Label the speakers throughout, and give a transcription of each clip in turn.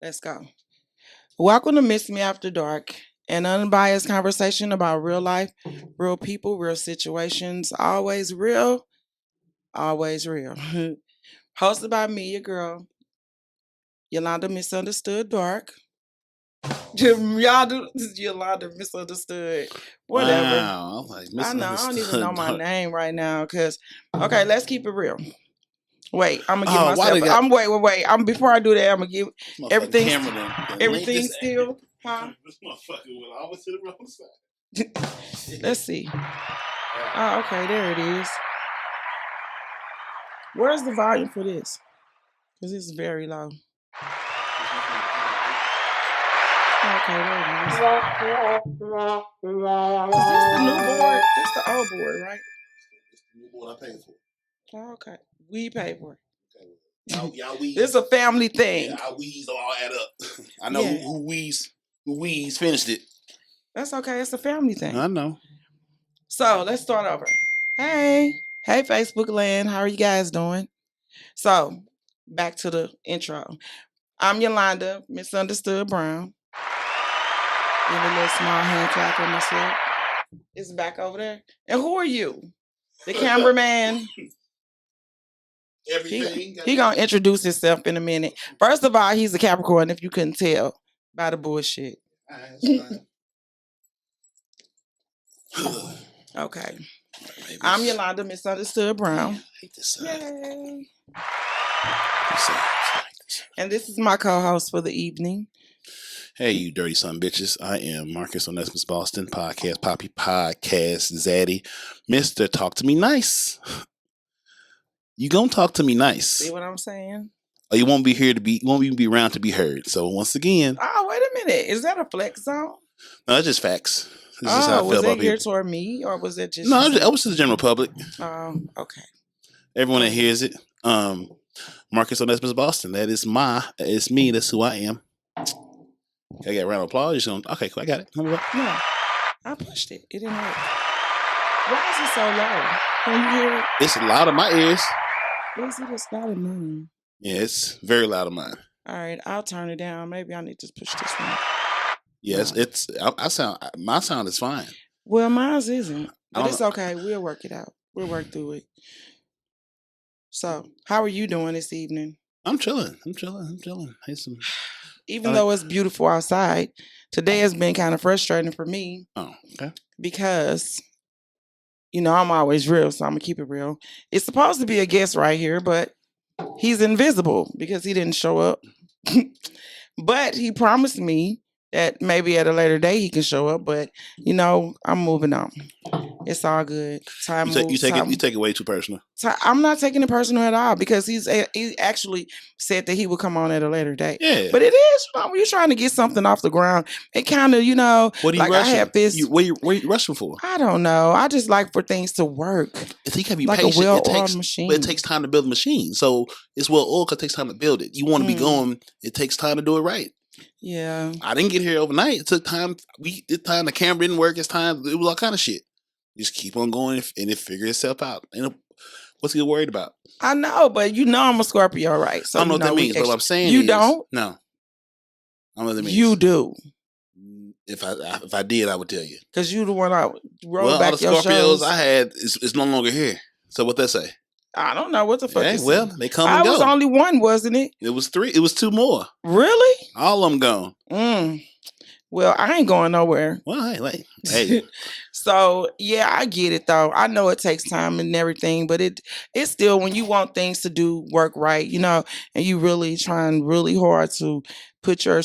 Speaker 1: Let's go. Welcome to Miss Me After Dark, an unbiased conversation about real life, real people, real situations, always real. Hosted by me, your girl, Yolanda Misunderstood Dark. Y'all do Yolanda Misunderstood. Whatever.
Speaker 2: Wow, I'm like
Speaker 1: I know. I don't even know
Speaker 2: misunderstood.
Speaker 1: my name right now because, okay, let's keep it real. Wait, I'm gonna give
Speaker 2: Oh, why
Speaker 1: myself.
Speaker 2: they got
Speaker 1: Wait. Before I do that, I'm gonna give
Speaker 2: this motherfucking
Speaker 1: everything.
Speaker 2: camera then link
Speaker 1: Everything
Speaker 2: this?
Speaker 1: still, huh?
Speaker 2: This motherfucker will always to the wrong side.
Speaker 1: Let's see. Oh, okay, there it is. Where's the volume for this? Because it's very low. Okay, there it is. Is this the new board? This the old board, right?
Speaker 2: It's the new board I paid for.
Speaker 1: Oh, okay. We paid for it.
Speaker 2: Y'all weeds.
Speaker 1: This is a family thing.
Speaker 2: Yeah, our weeds all add up. I know who weeds finished it.
Speaker 1: That's okay. It's a family thing.
Speaker 2: I know.
Speaker 1: So let's start over. Hey, Facebook land. How are you guys doing? So back to the intro. I'm Yolanda, Misunderstood Brown. Give a little small hand clap for myself. It's back over there. And who are you? The cameraman.
Speaker 2: Everything.
Speaker 1: He gonna introduce himself in a minute. First of all, he's a Capricorn, if you couldn't tell by the bullshit. Okay. Maybe I'm Yolanda, Misunderstood Brown.
Speaker 2: I hate this side.
Speaker 1: Yay. And this is my co-host for the evening.
Speaker 2: Hey, you dirty son bitches. I am Marcus Onesimus Boston, podcast Poppy, podcast Zaddy, Mr. Talk to Me Nice. You gonna talk to me nice.
Speaker 1: See what I'm saying?
Speaker 2: Or you won't even be around to be heard. So once again.
Speaker 1: Oh, wait a minute. Is that a flex zone?
Speaker 2: No, that's just facts. This is how I feel about
Speaker 1: was it geared toward me, or was it just?
Speaker 2: No, I was to the general public.
Speaker 1: Oh, okay.
Speaker 2: Everyone that hears it. Marcus Onesimus Boston. It's me. That's who I am. I got a round of applause. Okay, cool. I got it.
Speaker 1: No, I pushed it. It didn't work. Why is it so low? Can you hear it?
Speaker 2: It's loud in my ears.
Speaker 1: Is it as loud in mine?
Speaker 2: Yeah, it's very loud in mine.
Speaker 1: All right, I'll turn it down. Maybe I need to push this one.
Speaker 2: Yes, my sound is fine.
Speaker 1: Well, mine isn't, but it's okay. We'll work it out. We'll work through it. So, how are you doing this evening?
Speaker 2: I'm chilling. Hey,
Speaker 1: even though it's beautiful outside, today has been kind of frustrating for me.
Speaker 2: Oh, okay.
Speaker 1: Because, I'm always real, so I'm going to keep it real. It's supposed to be a guest right here, but he's invisible because he didn't show up. But he promised me that maybe at a later date he can show up, but, I'm moving on. It's all good.
Speaker 2: You take it way too personal.
Speaker 1: I'm not taking it personal at all because he actually said that he would come on at a later date.
Speaker 2: Yeah.
Speaker 1: But it is, when you're trying to get something off the ground, it kind of,
Speaker 2: What are you rushing?
Speaker 1: I have this.
Speaker 2: What are you rushing for?
Speaker 1: I don't know. I just like for things to work.
Speaker 2: If you can be
Speaker 1: like
Speaker 2: patient,
Speaker 1: a well-oiled machine.
Speaker 2: But it takes time to build a machine. So it's well-oiled because it takes time to build it. You want to be going, it takes time to do it right.
Speaker 1: Yeah.
Speaker 2: I didn't get here overnight. It took time. The camera didn't work. It was all kind of shit. Just keep on going and it figure itself out. What's he worried about?
Speaker 1: I know, but I'm a Scorpio, right? So
Speaker 2: I don't know what that means, but what I'm saying
Speaker 1: you don't?
Speaker 2: No. I don't know what that means.
Speaker 1: You do.
Speaker 2: If I did, I would tell you.
Speaker 1: Because you the one I roll back your shows.
Speaker 2: All the Scorpios I had is no longer here. So what that say?
Speaker 1: I don't know what the fuck.
Speaker 2: Yeah, well, they come and go.
Speaker 1: I was only one, wasn't it?
Speaker 2: It was 3. It was 2 more.
Speaker 1: Really?
Speaker 2: All of them gone.
Speaker 1: Well, I ain't going nowhere.
Speaker 2: Well, hey.
Speaker 1: So, yeah, I get it, though. I know it takes time and everything, but it's still, when you want things to work right, and you really trying really hard to put your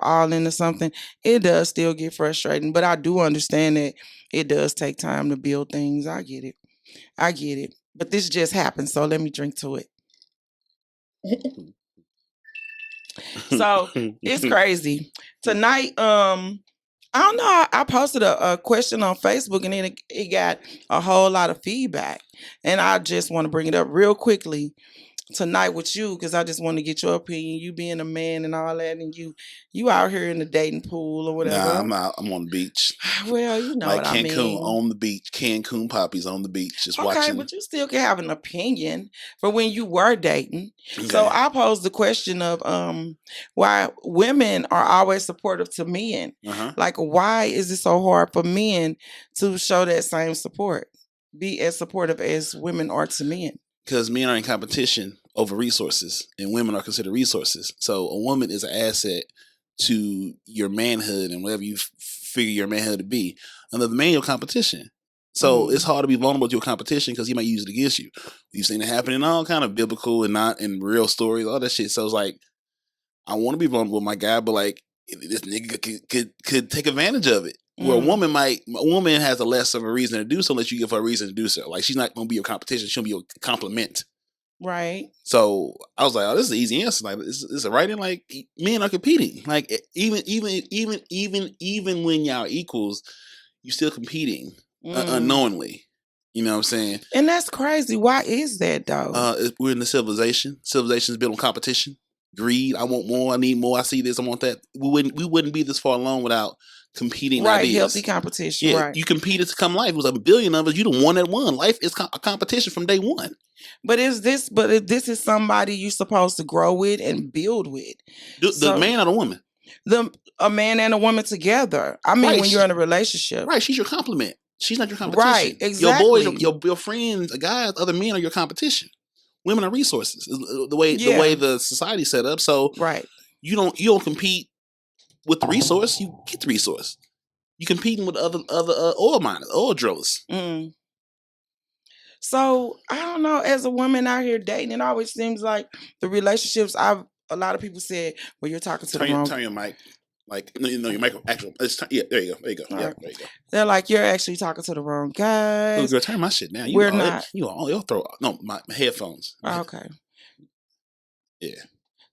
Speaker 1: all into something, it does still get frustrating. But I do understand that it does take time to build things. I get it. But this just happened, so let me drink to it. So it's crazy. Tonight, I don't know. I posted a question on Facebook and it got a whole lot of feedback. And I just want to bring it up real quickly. tonight with you because I just want to get your opinion. You being a man and all that, and you out here in the dating pool or
Speaker 2: Nah,
Speaker 1: whatever.
Speaker 2: I'm out. I'm on the beach.
Speaker 1: Well, you know
Speaker 2: Like
Speaker 1: what I
Speaker 2: Cancun
Speaker 1: mean.
Speaker 2: on the beach. Cancun poppies on the beach. Just
Speaker 1: Okay,
Speaker 2: watching.
Speaker 1: but you still can have an opinion for when you were dating. So
Speaker 2: Okay.
Speaker 1: I pose the question of why women are always supportive to men. Like, why is it so hard for men to show that same support? Be as supportive as women are to men.
Speaker 2: Because men are in competition over resources, and women are considered resources. So a woman is an asset to your manhood and whatever you figure your manhood to be. Another man, your competition. So it's hard to be vulnerable to your competition because he might use it against you. We've seen it happen in all kind of biblical and not in real stories, all that shit. So it's like, I want to be vulnerable with my guy, but like this nigga could take advantage of it. Where a woman has a less of a reason to do so unless you give her a reason to do so. Like she's not gonna be your competition, she'll be your compliment.
Speaker 1: Right.
Speaker 2: So I was like, oh, this is an easy answer. Like this is a writing. Like men are competing. Like even when y'all equals, you still competing unknowingly. You know what I'm saying?
Speaker 1: And that's crazy. Why is that though?
Speaker 2: We're in the civilization. Civilization is built on competition, greed. I want more. I need more. I see this. I want that. We wouldn't be this far along without competing ideas.
Speaker 1: Healthy competition.
Speaker 2: Yeah,
Speaker 1: right.
Speaker 2: You competed to come life. It was a billion of us. You the one that won. Life is a competition from day one.
Speaker 1: But if this is somebody you're supposed to grow with and build with.
Speaker 2: The man or the woman?
Speaker 1: A man and a woman together. I mean, when you're in a relationship.
Speaker 2: Right, she's your complement. She's not your competition.
Speaker 1: Right, exactly.
Speaker 2: Your boys, your friends, guys, other men are your competition. Women are resources. The way the society's set up. So you don't compete with the resource. You get the resource. You competing with other oil miners, oil drillers.
Speaker 1: So I don't know. As a woman out here dating, it always seems like the relationships a lot of people said, well, you're talking to the wrong.
Speaker 2: Turn your mic. Like your mic. Actual. Yeah, there you go. There you go. Yeah, there you go.
Speaker 1: They're like, you're actually talking to the wrong guys.
Speaker 2: Girl, turn my shit down.
Speaker 1: We're not.
Speaker 2: You'll throw my headphones.
Speaker 1: Okay.
Speaker 2: Yeah.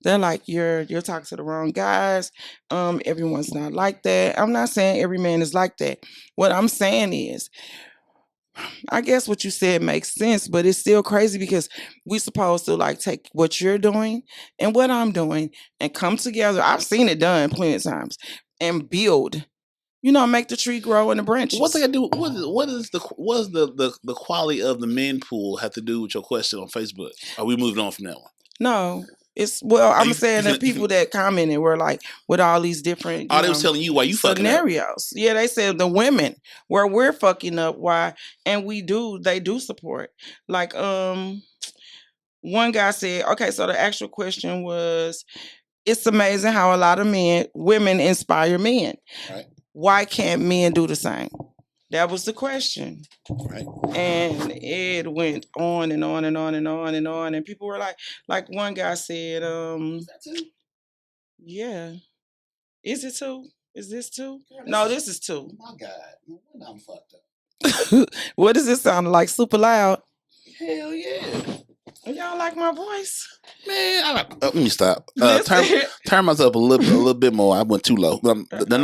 Speaker 1: They're like, you're talking to the wrong guys. Everyone's not like that. I'm not saying every man is like that. What I'm saying is, I guess what you said makes sense, but it's still crazy because we're supposed to like take what you're doing and what I'm doing and come together. I've seen it done plenty of times and build. Make the tree grow in the branches.
Speaker 2: What's that do? What is the quality of the men pool have to do with your question on Facebook? Are we moving on from that one?
Speaker 1: No. I'm saying the people that commented were like with all these different.
Speaker 2: They was telling you why you fucking
Speaker 1: scenarios. Yeah, they said the women where we're fucking up. Why? And they do support. Like one guy said, okay, so the actual question was, it's amazing how a lot of women inspire men.
Speaker 2: Right.
Speaker 1: Why can't men do the same? That was the question.
Speaker 2: Right.
Speaker 1: And it went on and on and on and on and on. And people were like one guy said,
Speaker 2: is that two?
Speaker 1: Yeah. Is it two? Is this two? No, this is two.
Speaker 2: My God. I'm fucked up.
Speaker 1: What does it sound like? Super loud?
Speaker 2: Hell yeah.
Speaker 1: Y'all like my voice?
Speaker 2: Man, let me stop. Turn myself up a little bit more. I went too low. The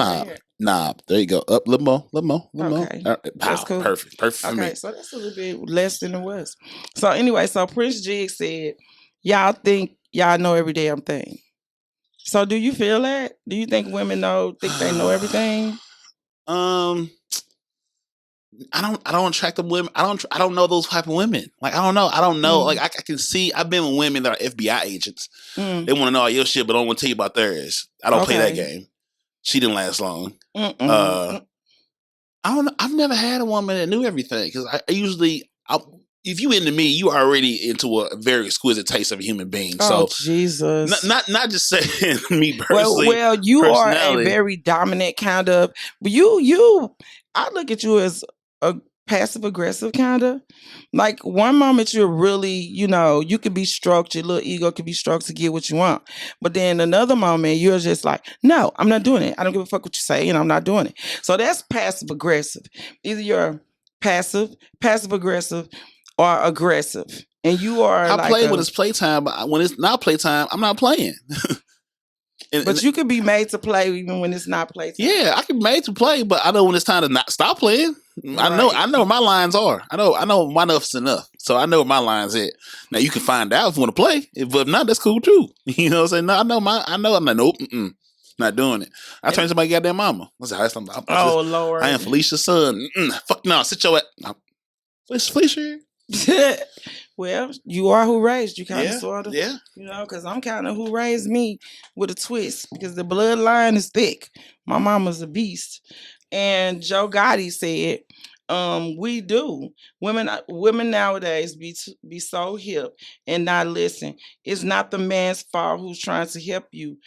Speaker 2: knob. There you go. Up a little more.
Speaker 1: Okay. That's cool.
Speaker 2: Perfect for me.
Speaker 1: Okay, so that's a little bit less than it was. So anyway, Prince Jig said, y'all think y'all know every damn thing. So do you feel that? Do you think women think they know everything?
Speaker 2: I don't attract them women. I don't know those type of women. Like I don't know. Like I can see. I've been with women that are FBI agents. They want to know all your shit, but don't want to tell you about theirs. I don't play that game. She didn't last long. I don't know. I've never had a woman that knew everything because I usually, if you into me, you are already into a very exquisite taste of a human being.
Speaker 1: Oh, so Jesus,
Speaker 2: not just saying me personally.
Speaker 1: Well, you are a very dominant kind of. You. I look at you as a passive aggressive kind of. Like one moment you're really, you could be stroked, your little ego could be stroked to get what you want. But then another moment you're just like, no, I'm not doing it. I don't give a fuck what you say, and I'm not doing it. So that's passive aggressive. Either you're passive aggressive, or aggressive. And you are
Speaker 2: I play when it's playtime, but when it's not playtime, I'm not playing.
Speaker 1: But you could be made to play even when it's not playtime.
Speaker 2: Yeah, I can be made to play, but I know when it's time to not stop playing.
Speaker 1: Right.
Speaker 2: I know where my lines are. I know my enough's enough. So I know where my lines at. Now you can find out if you want to play, but if not, that's cool too. You know what I'm saying? No, I know I'm like, nope, not doing it. I
Speaker 1: And
Speaker 2: turned to my goddamn mama. I said,
Speaker 1: oh
Speaker 2: I am
Speaker 1: Lord.
Speaker 2: Felicia's son. Fuck no, sit your ass. Felicia.
Speaker 1: Well, you are who raised you, kind of,
Speaker 2: Yeah,
Speaker 1: sort of.
Speaker 2: yeah.
Speaker 1: Because I'm kind of who raised me with a twist because the bloodline is thick. My mama's a beast. And Joe Gotti said, we do. Women nowadays be so hip and not listen. It's not the man's fault who's trying to help you.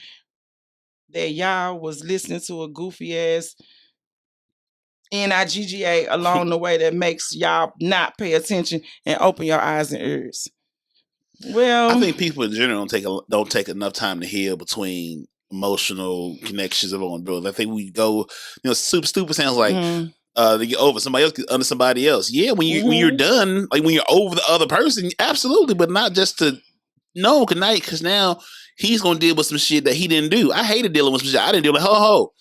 Speaker 1: That y'all was listening to a goofy ass NIGGA along the way that makes y'all not pay attention and open your eyes and ears.
Speaker 2: I
Speaker 1: Well,
Speaker 2: think people in general don't take enough time to heal between emotional connections of on build. I think we go, super stupid sounds like
Speaker 1: mm,
Speaker 2: to get over somebody else under somebody else. Yeah, when you're
Speaker 1: hmm
Speaker 2: done, like when you're over the other person, absolutely, but not just to no good night because now he's gonna deal with some shit that he didn't do. I hated dealing with some shit I didn't deal with. Ho ho,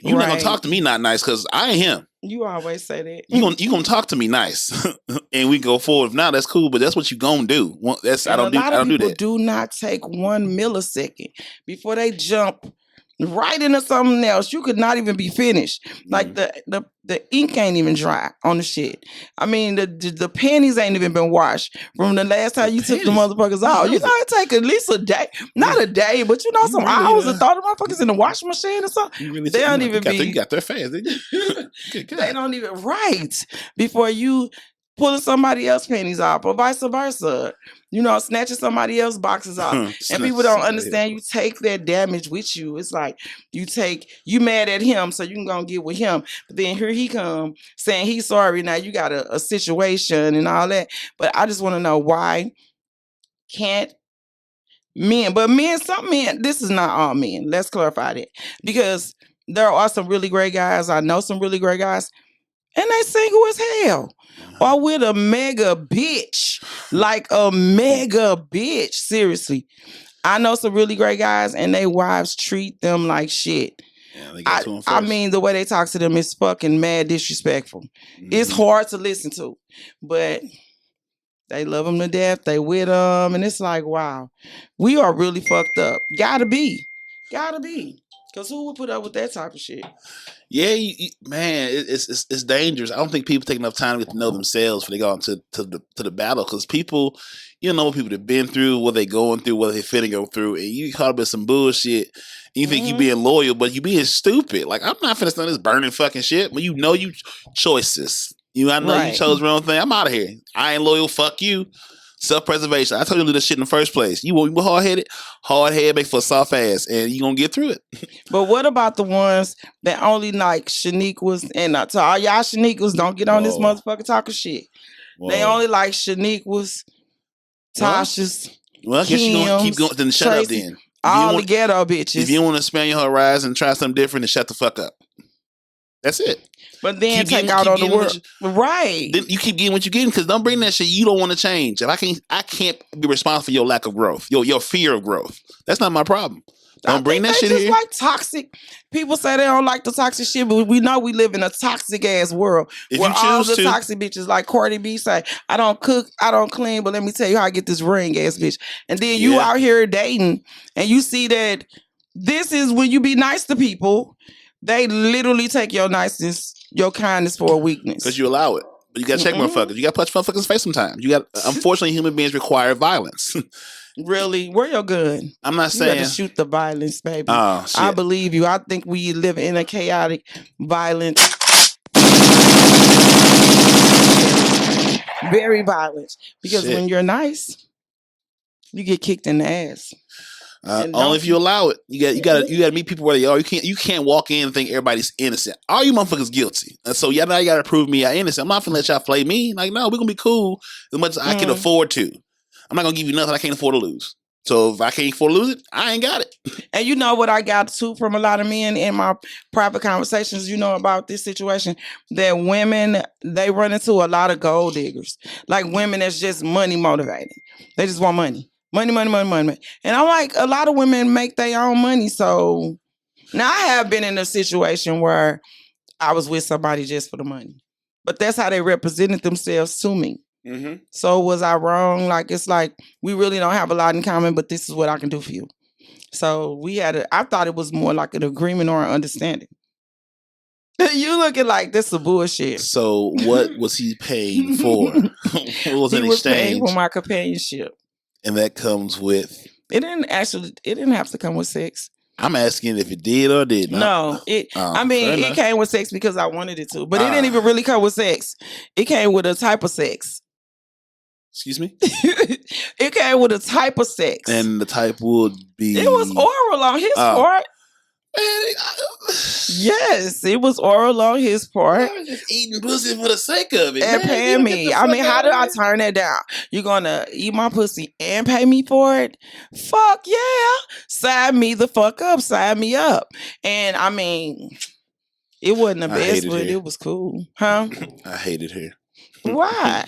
Speaker 2: you're not gonna
Speaker 1: right.
Speaker 2: talk to me not nice because I ain't him.
Speaker 1: You always say that.
Speaker 2: You gonna talk to me nice, and we go forward. If not, that's cool. But that's what you gonna do. That's
Speaker 1: And a lot
Speaker 2: I
Speaker 1: of
Speaker 2: don't do
Speaker 1: people
Speaker 2: that.
Speaker 1: do not take 1 millisecond before they jump right into something else. You could not even be finished. Like
Speaker 2: Mm.
Speaker 1: the ink ain't even dry on the shit. I mean, the panties ain't even been washed from the last
Speaker 2: The
Speaker 1: time you took the
Speaker 2: panties.
Speaker 1: motherfuckers
Speaker 2: How
Speaker 1: out. You
Speaker 2: is it?
Speaker 1: know, it take at least a day. Not
Speaker 2: You
Speaker 1: a day, but
Speaker 2: you
Speaker 1: some
Speaker 2: really
Speaker 1: hours to throw the motherfuckers in the washing machine or something.
Speaker 2: you really
Speaker 1: They don't
Speaker 2: you
Speaker 1: even
Speaker 2: you
Speaker 1: be
Speaker 2: got there fast, didn't you? Good
Speaker 1: they
Speaker 2: God.
Speaker 1: don't even right before you pulling somebody else's panties off or vice versa. Snatching somebody else's boxes off. And
Speaker 2: Snatch
Speaker 1: people don't
Speaker 2: somebody else.
Speaker 1: understand you take that damage with you. It's like you mad at him, so you can go and get with him. But then here he come saying he's sorry. Now you got a situation and all that. But I just want to know why can't some men, this is not all men. Let's clarify that. Because there are some really great guys. I know some really great guys and they single as hell.
Speaker 2: Uh-huh.
Speaker 1: Or with a mega bitch. Like a mega bitch. Seriously. I know some really great guys and they wives treat them like shit.
Speaker 2: Yeah, they got to him
Speaker 1: I
Speaker 2: first.
Speaker 1: mean, the way they talk to them is fucking mad disrespectful. It's
Speaker 2: Mm-hmm.
Speaker 1: hard to listen to. But they love them to death. They with them. And it's like, wow. We are really fucked up. Gotta be. Gotta be. Because who would put up with that type of shit?
Speaker 2: Yeah, man, it's dangerous. I don't think people take enough time to get to know themselves before they go into to the battle. Because people, you know what people have been through, what they going through, what they finna go through, and you caught up in some bullshit. And you think you
Speaker 1: Mhm.
Speaker 2: being loyal, but you being stupid. Like I'm not finna stand this burning fucking shit. But you know you choices. I know you
Speaker 1: Right.
Speaker 2: chose the wrong thing. I'm out of here. I ain't loyal. Fuck you. Self-preservation. I told you to do this shit in the first place. You hard-headed, make for a soft ass, and you gonna get through it.
Speaker 1: But what about the ones that only like Shaniquas and to all y'all Shaniquas, don't get on this
Speaker 2: Whoa,
Speaker 1: motherfucker talking shit. They
Speaker 2: whoa.
Speaker 1: only like Shaniquas,
Speaker 2: Well,
Speaker 1: Tasha's,
Speaker 2: well, I guess you're gonna keep going.
Speaker 1: Kim's,
Speaker 2: Then shut up.
Speaker 1: Tracy,
Speaker 2: Then
Speaker 1: all the ghetto
Speaker 2: if you
Speaker 1: bitches.
Speaker 2: want to expand your horizon and try something different, then shut the fuck up. That's it.
Speaker 1: But then take out on the world. Right.
Speaker 2: Then you keep getting what you're getting because don't bring that shit you don't want to change. If I can't be responsible for your lack of growth, your fear of growth. That's not my problem. Don't bring that shit
Speaker 1: just
Speaker 2: here.
Speaker 1: like toxic. People say they don't like the toxic shit, but we know we live in a toxic ass world
Speaker 2: If
Speaker 1: where
Speaker 2: you
Speaker 1: all
Speaker 2: choose
Speaker 1: the
Speaker 2: to,
Speaker 1: toxic bitches, like Cardi B, say, "I don't cook, I don't clean, but let me tell you how I get this ring, ass bitch." And then you
Speaker 2: yeah,
Speaker 1: out here dating, and you see that this is when you be nice to people. They literally take your niceness, your kindness for a weakness.
Speaker 2: because you allow it. But you gotta check motherfuckers. You gotta punch motherfuckers' face sometimes. You got. Unfortunately, human beings require violence.
Speaker 1: Really, where your gun?
Speaker 2: I'm not
Speaker 1: You got to
Speaker 2: saying.
Speaker 1: shoot the violence, baby.
Speaker 2: Oh
Speaker 1: I
Speaker 2: shit.
Speaker 1: believe you. I think we live in a chaotic, violent, very violent. Because
Speaker 2: Shit.
Speaker 1: when you're nice, you get kicked in the ass. And
Speaker 2: Only
Speaker 1: don't
Speaker 2: if you
Speaker 1: people?
Speaker 2: allow it. You gotta meet people where they are. You can't walk in and think everybody's innocent. All you motherfuckers guilty. And so y'all now you gotta prove me innocent. I'm not gonna let y'all play me. Like, no, we're gonna be cool as much as I can afford to. I'm not gonna give you nothing I can't afford to lose. So if I can't afford to lose it, I ain't got it.
Speaker 1: And you know what I got too from a lot of men in my private conversations, about this situation, that women, they run into a lot of gold diggers. Like women that's just money motivated. They just want money. Money, money, money, money, money. And I'm like, a lot of women make their own money. So now I have been in a situation where I was with somebody just for the money. But that's how they represented themselves to me.
Speaker 2: Mm-hmm.
Speaker 1: So was I wrong? Like, it's like we really don't have a lot in common, but this is what I can do for you. So I thought it was more like an agreement or an understanding. You looking like this is bullshit.
Speaker 2: So what was he paying for? What was
Speaker 1: He
Speaker 2: in
Speaker 1: was paying
Speaker 2: exchange?
Speaker 1: for my companionship.
Speaker 2: And that comes with.
Speaker 1: It didn't have to come with sex.
Speaker 2: I'm asking if it did or did not.
Speaker 1: No, it came with sex because I wanted it to, but it didn't even really come with sex. It came with a type of sex.
Speaker 2: Excuse me?
Speaker 1: It came with a type of sex.
Speaker 2: And the type would be.
Speaker 1: It was oral on his part. Yes, it was oral on his part.
Speaker 2: I was just eating pussy for the sake of it.
Speaker 1: And paying me. I mean, how do I turn that down? You gonna eat my pussy and pay me for it? Fuck yeah. Sign me the fuck up. Sign me up. And I mean, it wasn't the best, but it was cool. Huh?
Speaker 2: I hated her.
Speaker 1: Why?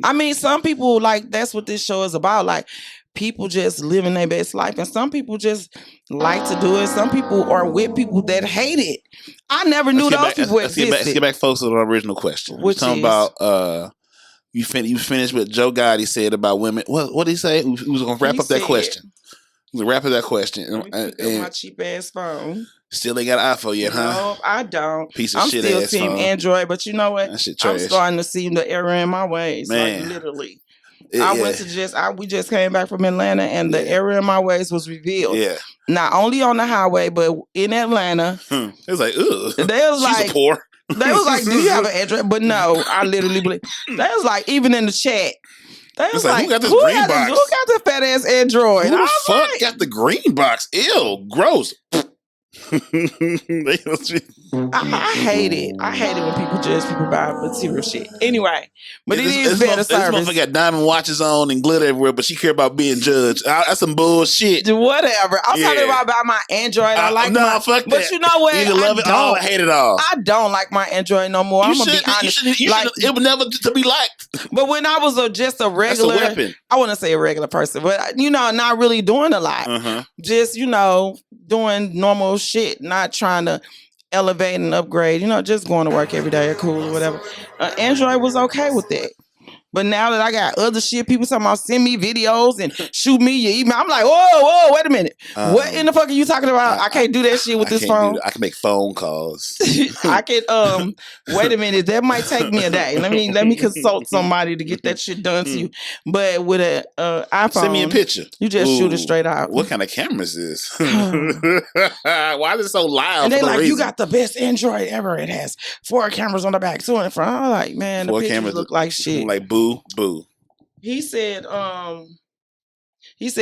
Speaker 1: I mean, some people, like, that's what this show is about. Like, people just living their best life, and some people just like to do it. Some people are with people that hate it. I never knew those people existed.
Speaker 2: Let's get back, folks, to the original question. We're talking about you finished what Joe Gotti said about women. What did he say? He was going to wrap up that question. He was going to wrap up that question.
Speaker 1: And my cheap ass phone.
Speaker 2: Still ain't got an iPhone yet, huh?
Speaker 1: No, I don't.
Speaker 2: Piece of shit ass phone. I'm
Speaker 1: still team Android, but you know what?
Speaker 2: That shit trash.
Speaker 1: I'm starting to see the error in my ways. Man. Like, literally. We just came back from Atlanta, and the error in my ways was revealed. Yeah. Not only on the highway, but in Atlanta.
Speaker 2: It was like, ugh.
Speaker 1: They was
Speaker 2: She's
Speaker 1: like,
Speaker 2: poor.
Speaker 1: They was like, do you have an Android? But no, I literally believe. They was like, even in the chat. They was like,
Speaker 2: who got this green box?
Speaker 1: Who got the fat ass Android?
Speaker 2: Who the fuck got the green box? Ew, gross.
Speaker 1: I hate it. I hate it when people judge people by material shit. Anyway, but it is better service.
Speaker 2: This motherfucker got diamond watches on and glitter everywhere, but she care about being judged. That's some bullshit.
Speaker 1: Whatever. I'm talking about my Android. I like
Speaker 2: fuck that.
Speaker 1: But you know what?
Speaker 2: Either love it all or hate it all.
Speaker 1: I don't like my Android no more. I'm gonna be honest.
Speaker 2: It was never to be liked.
Speaker 1: But when I was just a regular,
Speaker 2: that's a weapon.
Speaker 1: I wouldn't say a regular person, but not really doing a lot. Just doing normal shit, not trying to elevate and upgrade, just going to work every day or cool or whatever. Android was okay with that. But now that I got other shit, people talking about send me videos and shoot me your email. I'm like, whoa, wait a minute. What in the fuck are you talking about? I can't do that shit with this phone.
Speaker 2: I can make phone calls.
Speaker 1: I can wait a minute. That might take me a day. Let me consult somebody to get that shit done to you. But with an iPhone,
Speaker 2: send me a picture.
Speaker 1: You just shoot it straight out.
Speaker 2: What kind of camera is this? Why is it so loud?
Speaker 1: And they like, you got the best Android ever. It has 4 cameras on the back, 2 in the front. I'm like, man, the pictures look like shit.
Speaker 2: Like boo.
Speaker 1: He said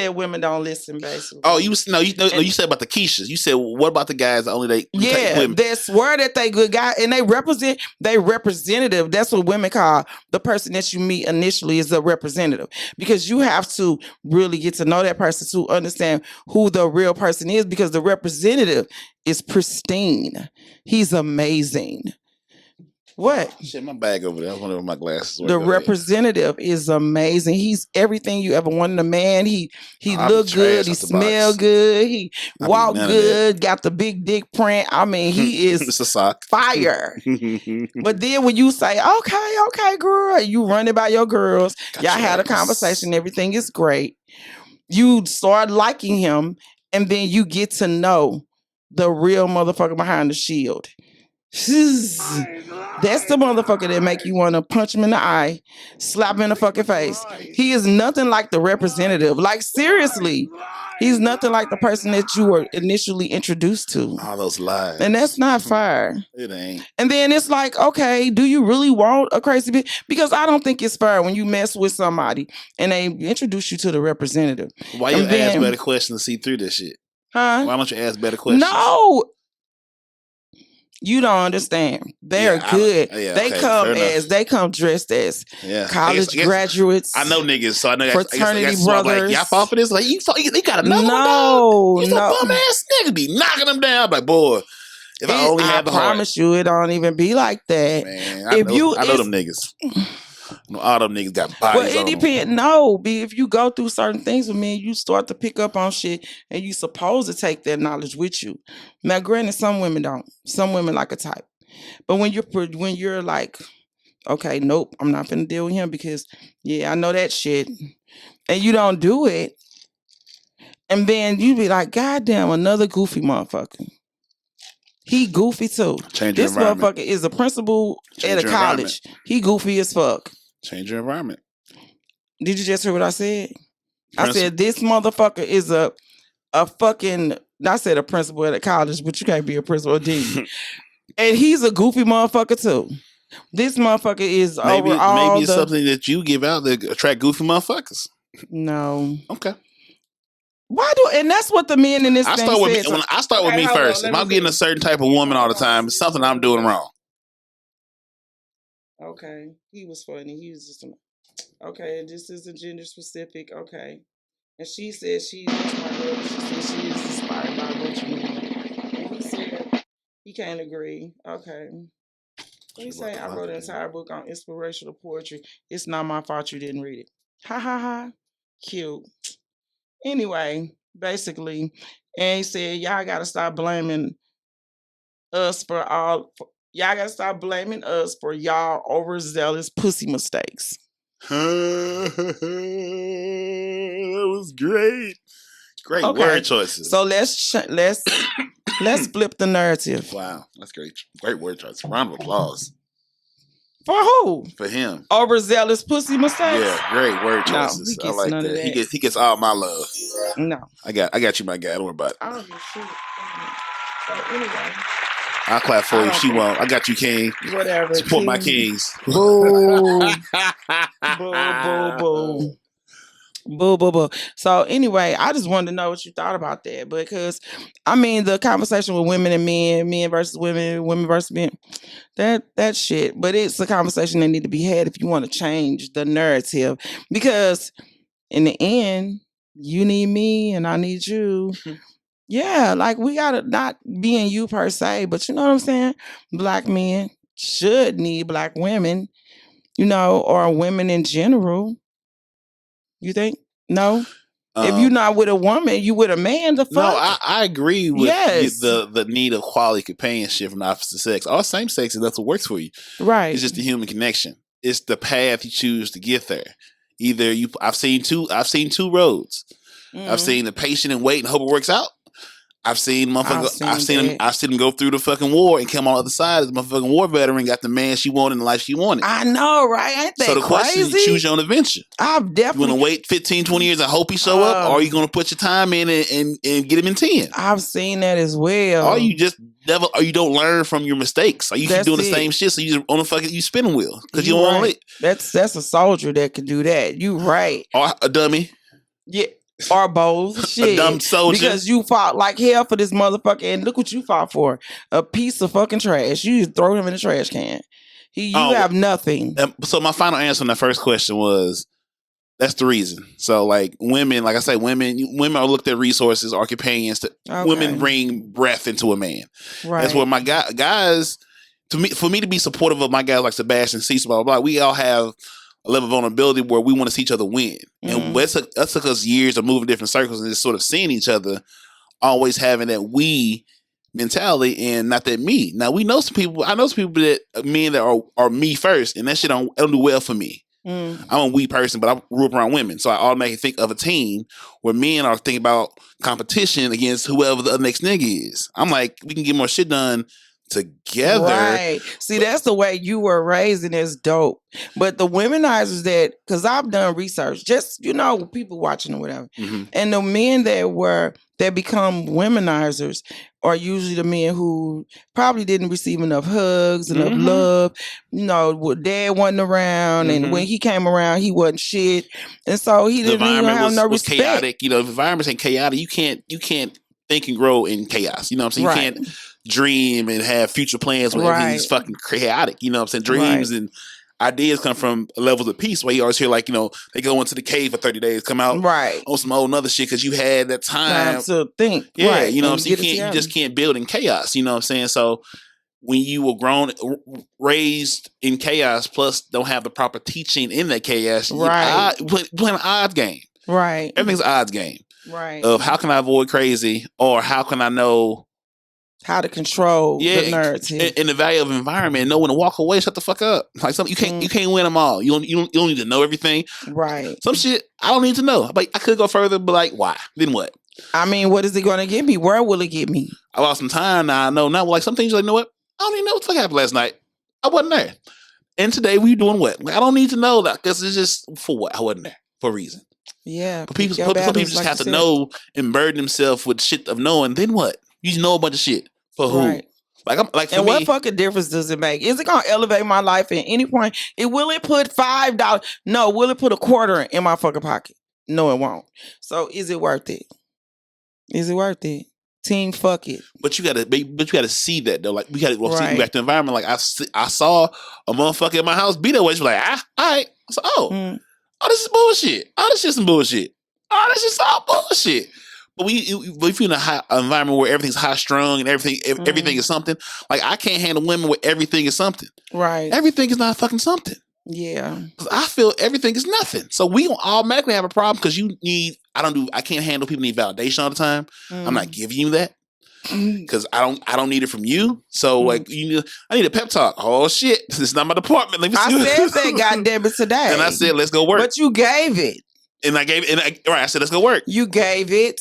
Speaker 1: women don't listen, basically.
Speaker 2: Oh, you said about the Keishas. You said, what about the guys that only they take women?
Speaker 1: They swear that they good guy and they representative. That's what women call the person that you meet initially is a representative, because you have to really get to know that person to understand who the real person is, because the representative is pristine. He's amazing. What?
Speaker 2: Shit, my bag over there. I was wondering where my glasses were.
Speaker 1: The representative is amazing. He's everything you ever wanted a man. He look good. He smell good. He walk good. Got the big dick print. I mean, he is
Speaker 2: it's a sock.
Speaker 1: Fire. But then when you say, okay, girl, you run it by your girls. Y'all had a conversation. Everything is great. You start liking him, and then you get to know the real motherfucker behind the shield. That's the motherfucker that make you want to punch him in the eye, slap him in the fucking face. He is nothing like the representative. Like, seriously, he's nothing like the person that you were initially introduced to.
Speaker 2: All those lies.
Speaker 1: And that's not fair.
Speaker 2: It ain't.
Speaker 1: And then it's like, okay, do you really want a crazy bitch? Because I don't think it's fair when you mess with somebody and they introduce you to the representative.
Speaker 2: Why you ask better questions to see through this shit?
Speaker 1: Huh?
Speaker 2: Why don't you ask better questions?
Speaker 1: No. You don't understand. They're good. They come dressed as college graduates.
Speaker 2: I know niggas, so I know
Speaker 1: fraternity brothers.
Speaker 2: Like, y'all fall for this? Like, they got another
Speaker 1: one?
Speaker 2: He's a bum ass nigga. Be knocking them down. Like, boy, if I only had the heart.
Speaker 1: I promise you, it don't even be like that.
Speaker 2: Man, I know them niggas. All them niggas got bodies.
Speaker 1: Well, it depends. No, if you go through certain things with me, you start to pick up on shit, and you supposed to take that knowledge with you. Now, granted, some women don't. Some women like a type, but when you're like Okay, nope, I'm not finna deal with him because yeah, I know that shit. And you don't do it. And then you be like, God damn, another goofy motherfucker. He goofy too.
Speaker 2: Change your
Speaker 1: This
Speaker 2: environment.
Speaker 1: motherfucker is a principal at
Speaker 2: Change
Speaker 1: a
Speaker 2: your environment.
Speaker 1: college. He goofy as fuck.
Speaker 2: Change your environment.
Speaker 1: Did you just hear what I said? I
Speaker 2: Principal.
Speaker 1: said this motherfucker is a fucking. I said a principal at a college, but you can't be a principal, do you? And he's a goofy motherfucker too. This motherfucker is
Speaker 2: maybe
Speaker 1: over all
Speaker 2: maybe it's
Speaker 1: the.
Speaker 2: something that you give out that attract goofy motherfuckers.
Speaker 1: No.
Speaker 2: Okay.
Speaker 1: Why do? And that's what the men in this
Speaker 2: I
Speaker 1: thing
Speaker 2: start with
Speaker 1: said.
Speaker 2: me, when I start with me first. If I'm getting a certain type of woman all the time, it's something I'm doing wrong.
Speaker 1: Okay, he was funny. He was just okay. This isn't gender specific. Okay, and she said she's my girl. She said she is inspired by what you mean. And he said he can't agree. Okay. What he say? I wrote an entire book on inspirational poetry. It's not my fault you didn't read it. Ha ha ha. Cute. Anyway, basically, and he said y'all gotta stop blaming us for all. Y'all gotta stop blaming us for y'all overzealous pussy mistakes.
Speaker 2: That was great. Great word choices.
Speaker 1: So let's flip the narrative.
Speaker 2: Wow, that's great. Great word choices. Round of applause.
Speaker 1: For who?
Speaker 2: For him.
Speaker 1: Overzealous pussy mistakes.
Speaker 2: Yeah, great word choices.
Speaker 1: No,
Speaker 2: I like that. He gets all my love.
Speaker 1: No,
Speaker 2: I got you, my guy. Don't worry about it.
Speaker 1: I don't give shit. So anyway,
Speaker 2: I'll clap for you if she won't. I got you, King.
Speaker 1: Whatever.
Speaker 2: Support my kings.
Speaker 1: Boo. Boo, boo, boo. Boo, boo, boo. So anyway, I just wanted to know what you thought about that because, I mean, the conversation with women and men versus women, women versus men, that shit. But it's a conversation that need to be had if you want to change the narrative because in the end, you need me and I need you. Yeah, like we gotta not being you per se, but you know what I'm saying? Black men should need black women, or women in general. You think? No? If you're not with a woman, you with a man, the fuck?
Speaker 2: No, I agree with the need of quality companionship from the opposite sex. All same sex, and that's what works for you.
Speaker 1: Right.
Speaker 2: It's just the human connection. It's the path you choose to get there. Either I've seen two roads. I've seen the patient and wait and hope it works out. I've seen motherfuckers. I've seen them go through the fucking war and come on the other side as a motherfucking war veteran, got the man she wanted and the life she wanted.
Speaker 1: I know, right? Ain't that
Speaker 2: so the question is, choose your own adventure.
Speaker 1: I've definitely.
Speaker 2: You want to wait 15, 20 years and hope he show up, or are you going to put your time in and get him in 10?
Speaker 1: I've seen that as well.
Speaker 2: Or you just never, or you don't learn from your mistakes. Or you keep doing the same shit, so you just on the fucking spinning wheel because you don't want to wait.
Speaker 1: That's a soldier that can do that. You right.
Speaker 2: Or a dummy.
Speaker 1: Yeah. Or both. Shit.
Speaker 2: A dumb soldier.
Speaker 1: Because you fought like hell for this motherfucker, and look what you fought for. A piece of fucking trash. You throw him in the trash can. You have nothing.
Speaker 2: So my final answer on that first question was, that's the reason. So like women, like I say, women are looked at resources or companions. Women bring breath into a man.
Speaker 1: Right.
Speaker 2: That's where my guys, for me to be supportive of my guys like Sebastian, Cecil, blah, blah, blah, we all have a level of vulnerability where we want to see each other win. And that took us years of moving different circles and just sort of seeing each other, always having that we mentality and not that me. Now we know some people, I know some people that men that are me first, and that shit don't do well for me. I'm a we person, but I grew up around women. So I automatically think of a team where men are thinking about competition against whoever the next nigga is. I'm like, we can get more shit done together.
Speaker 1: Right. See, that's the way you were raised, and it's dope. But the womenizers because I've done research, just, people watching or whatever. And the men that become womenizers are usually the men who probably didn't receive enough hugs, enough love. Dad wasn't around, and when he came around, he wasn't shit. And so he didn't even have no respect.
Speaker 2: Chaotic. The environment ain't chaotic. You can't think and grow in chaos. You know what I'm saying?
Speaker 1: Right.
Speaker 2: You can't dream and have future plans when everything's fucking chaotic. You know what I'm saying? Dreams and ideas come from levels of peace where you always hear like, they go into the cave for 30 days, come out on some old other shit because you had that time
Speaker 1: to think.
Speaker 2: Yeah,
Speaker 1: right.
Speaker 2: You know what I'm saying? You just can't build in chaos. You know what I'm saying? So when you were raised in chaos, plus don't have the proper teaching in that chaos, playing an odds game.
Speaker 1: Right.
Speaker 2: Everything's an odds game.
Speaker 1: Right.
Speaker 2: Of how can I avoid crazy, or how can I know
Speaker 1: how to control the narrative.
Speaker 2: And the value of environment, and know when to walk away, shut the fuck up. Like something you can't win them all. You don't need to know everything.
Speaker 1: Right.
Speaker 2: Some shit I don't need to know. Like I could go further, but like why? Then what?
Speaker 1: I mean, what is it going to get me? Where will it get me?
Speaker 2: I lost some time now. I know now. Like some things, like, you know what? I don't even know what the fuck happened last night. I wasn't there. And today we doing what? Like, I don't need to know that because it's just for what? I wasn't there for a reason.
Speaker 1: Yeah.
Speaker 2: But some people just have to know and burden themselves with shit of knowing. Then what? You know a bunch of shit for who?
Speaker 1: Right.
Speaker 2: Like I'm like for
Speaker 1: and
Speaker 2: me,
Speaker 1: what fucking difference does it make? Is it gonna elevate my life at any point? Will it put $5? No. Will it put a quarter in my fucking pocket? No, it won't. So is it worth it? Is it worth it? Team, fuck it.
Speaker 2: But you gotta see that though. Like we gotta see back to the environment. Like I saw a motherfucker in my house be that way. She's like, all right. So oh, this is bullshit. Oh, this is some bullshit. Oh, this is all bullshit. But if you're in a high environment where everything's high strung and everything is something, like I can't handle women where everything is something.
Speaker 1: Right.
Speaker 2: Everything is not fucking something.
Speaker 1: Yeah.
Speaker 2: Because I feel everything is nothing. So we don't automatically have a problem because I can't handle people need validation all the time. I'm not giving you that. Because I don't need it from you. So like I need a pep talk. Oh shit. This is not my department. Let me see.
Speaker 1: I said that goddamn it today.
Speaker 2: And I said, let's go work.
Speaker 1: But you gave it.
Speaker 2: And I gave it, I said, let's go work.
Speaker 1: You gave it.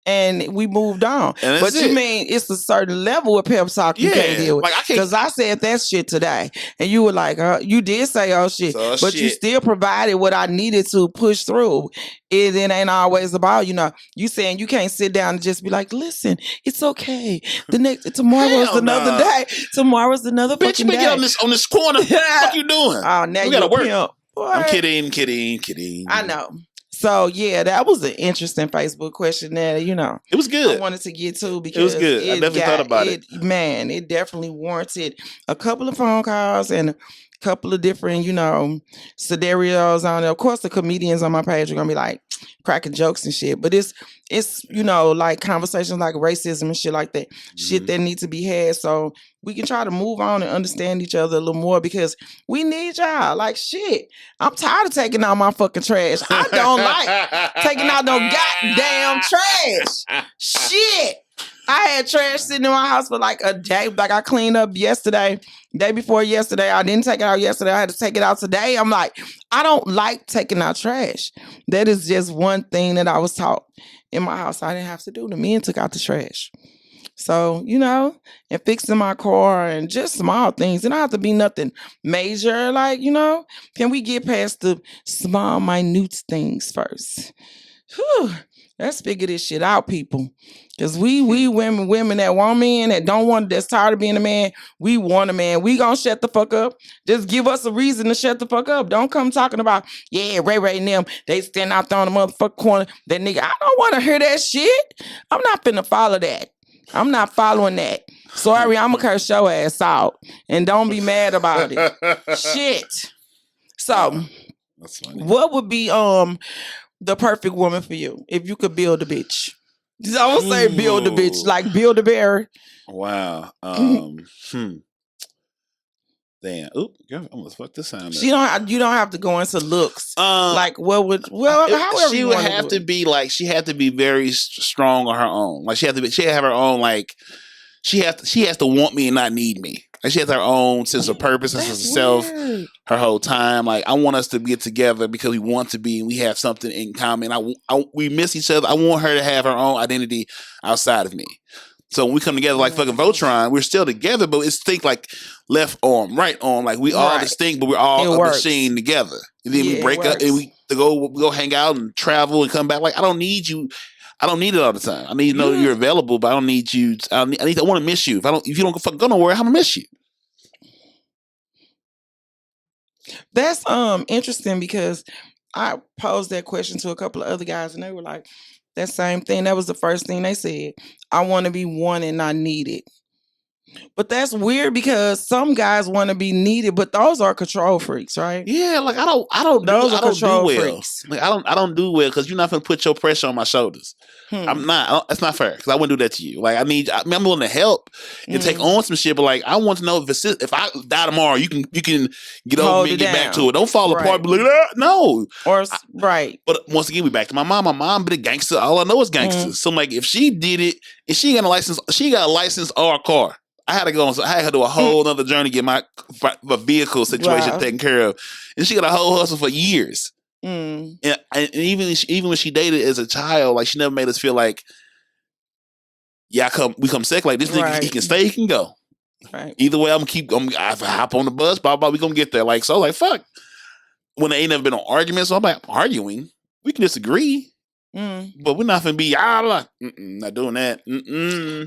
Speaker 1: And we moved on. But you mean it's a certain level of pep talk you can't deal with. Because I said that shit today. And you were like, you did say, oh shit. But you still provided what I needed to push through. It ain't always about, you saying you can't sit down and just be like, listen, it's okay. Tomorrow's another day. Tomorrow's another fucking day.
Speaker 2: Bitch, on this corner. What you doing?
Speaker 1: Oh, now you
Speaker 2: gotta work.
Speaker 1: Pimp.
Speaker 2: I'm kidding.
Speaker 1: I know. So yeah, that was an interesting Facebook question that
Speaker 2: it was good.
Speaker 1: I wanted to get to because
Speaker 2: it was good. I definitely thought about it.
Speaker 1: Man, it definitely warranted a couple of phone calls and a couple of different scenarios on it. Of course, the comedians on my page are gonna be like cracking jokes and shit, but it's like conversations like racism and shit like that, shit that need to be had so we can try to move on and understand each other a little more because we need y'all. Like shit, I'm tired of taking out my fucking trash. I don't like taking out no goddamn trash. Shit. I had trash sitting in my house for like a day. Like I cleaned up yesterday, day before yesterday. I didn't take it out yesterday. I had to take it out today. I'm like, I don't like taking out trash. That is just one thing that I was taught in my house. I didn't have to do. The men took out the trash. So, and fixing my car and just small things. It don't have to be nothing major. Like, can we get past the small, minute things first? Whew. Let's figure this shit out, people. Because we women that want men, that's tired of being a man, we want a man. We gonna shut the fuck up. Just give us a reason to shut the fuck up. Don't come talking about, Ray and them, they stand out there on the motherfucking corner. That nigga, I don't want to hear that shit. I'm not finna follow that. I'm not following that. Sorry, I'm gonna curse your ass out. And don't be mad about it. Shit. So,
Speaker 2: that's funny.
Speaker 1: What would be the perfect woman for you if you could build a bitch? I don't say build a bitch, like build a bear.
Speaker 2: Wow. Damn. Oop, girl, I'm gonna fuck this sound up.
Speaker 1: You don't have to go into looks. Like however
Speaker 2: she would have to be like she had to be very strong on her own. Like she had to have her own like she has to want me and not need me. Like she has her own sense of purpose and sense of self her whole time. Like I want us to get together because we want to be and we have something in common. We miss each other. I want her to have her own identity outside of me. So when we come together like fucking Voltron, we're still together, but it's think like left arm, right arm. Like we all distinct, but we're all a machine together. And then we break up and we go hang out and travel and come back. Like I don't need you. I don't need it all the time. I need to know you're available, but I don't need you. I want to miss you. If you don't fucking go nowhere, I'm gonna miss you.
Speaker 1: That's interesting because I posed that question to a couple of other guys and they were like, that same thing. That was the first thing they said. I want to be wanted and not needed. But that's weird because some guys want to be needed, but those are control freaks, right?
Speaker 2: Yeah, like I don't do well. Freaks. Like I don't do well because you're not gonna put your pressure on my shoulders. I'm not. That's not fair because I wouldn't do that to you. Like I'm willing to help and take on some shit, but like I want to know if I die tomorrow, you can get over me and get back to it. Don't fall apart. But no.
Speaker 1: Right.
Speaker 2: But once again, we back to my mom. My mom been a gangster. All I know is gangsters. So I'm like, if she did it and she got a license. She got a license or a car. I had to go. I had to do a whole other journey to get my vehicle situation taken care of, and she got a whole hustle for years. And even when she dated as a child, like she never made us feel like, yeah, we come second. Like this nigga, he can stay, he can go.
Speaker 1: Right.
Speaker 2: Either way, I hop on the bus, blah blah. We gonna get there. Like so, like fuck. When there ain't never been no arguments, so I'm like arguing. We can disagree, but we're not gonna be not doing that.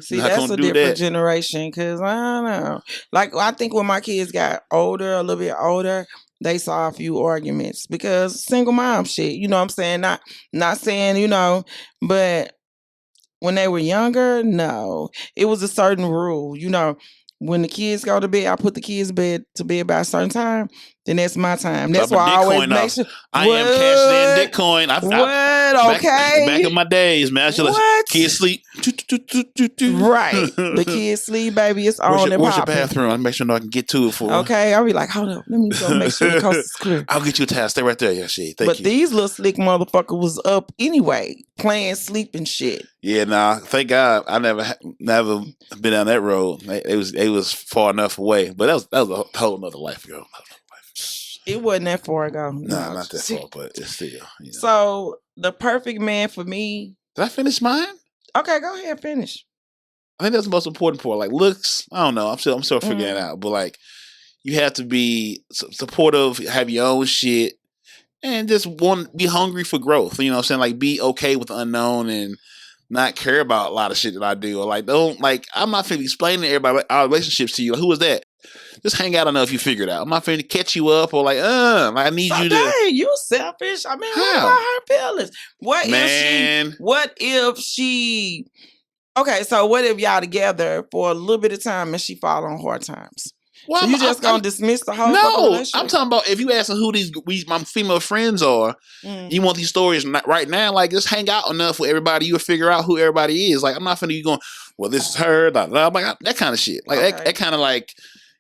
Speaker 1: See, that's a different generation. Cause I don't know. Like I think when my kids got older, a little bit older, they saw a few arguments because single mom shit. You know what I'm saying? Not saying but when they were younger, no, it was a certain rule. When the kids go to bed, I put the kids to bed by a certain time. Then that's my time. That's why I always make sure.
Speaker 2: I am cashing in Bitcoin.
Speaker 1: Okay.
Speaker 2: Back in my days, man. Kids sleep.
Speaker 1: Right. The kids sleep, baby. It's on and
Speaker 2: where's your bathroom? I'll make sure I can get to it for you.
Speaker 1: Okay. I'll be like, hold up. Let me go make sure the coast is clear.
Speaker 2: I'll get you a towel. Stay right there. Yeah, shit. Thank you.
Speaker 1: But these little slick motherfucker was up anyway, playing sleep and shit.
Speaker 2: Yeah, nah. Thank God I never been down that road. It was far enough away. But that was a whole nother life ago.
Speaker 1: It wasn't that far ago.
Speaker 2: No, not that far, but it's still.
Speaker 1: So the perfect man for me.
Speaker 2: Did I finish mine?
Speaker 1: Okay, go ahead, finish.
Speaker 2: I think that's the most important part. Like looks, I don't know. I'm still figuring it out. But like, you have to be supportive, have your own shit, and just be hungry for growth. You know what I'm saying? Like, be okay with the unknown and not care about a lot of shit that I do. Or like, I'm not finna explain to everybody our relationships to you. Like, who is that? Just hang out enough you figure it out. I'm not finna catch you up or like, I need you to.
Speaker 1: Dang, you selfish. I mean, what about her feelings? What if she? Okay, so what if y'all together for a little bit of time and she fall on hard times? Well, so you just gonna dismiss the whole relationship?
Speaker 2: I'm talking about if you asking who my female friends are, you want these stories right now, like just hang out enough with everybody, you'll figure out who everybody is. Like I'm not finna be going, well, this is her, blah, blah, blah, that kind of shit. Like that kind of like,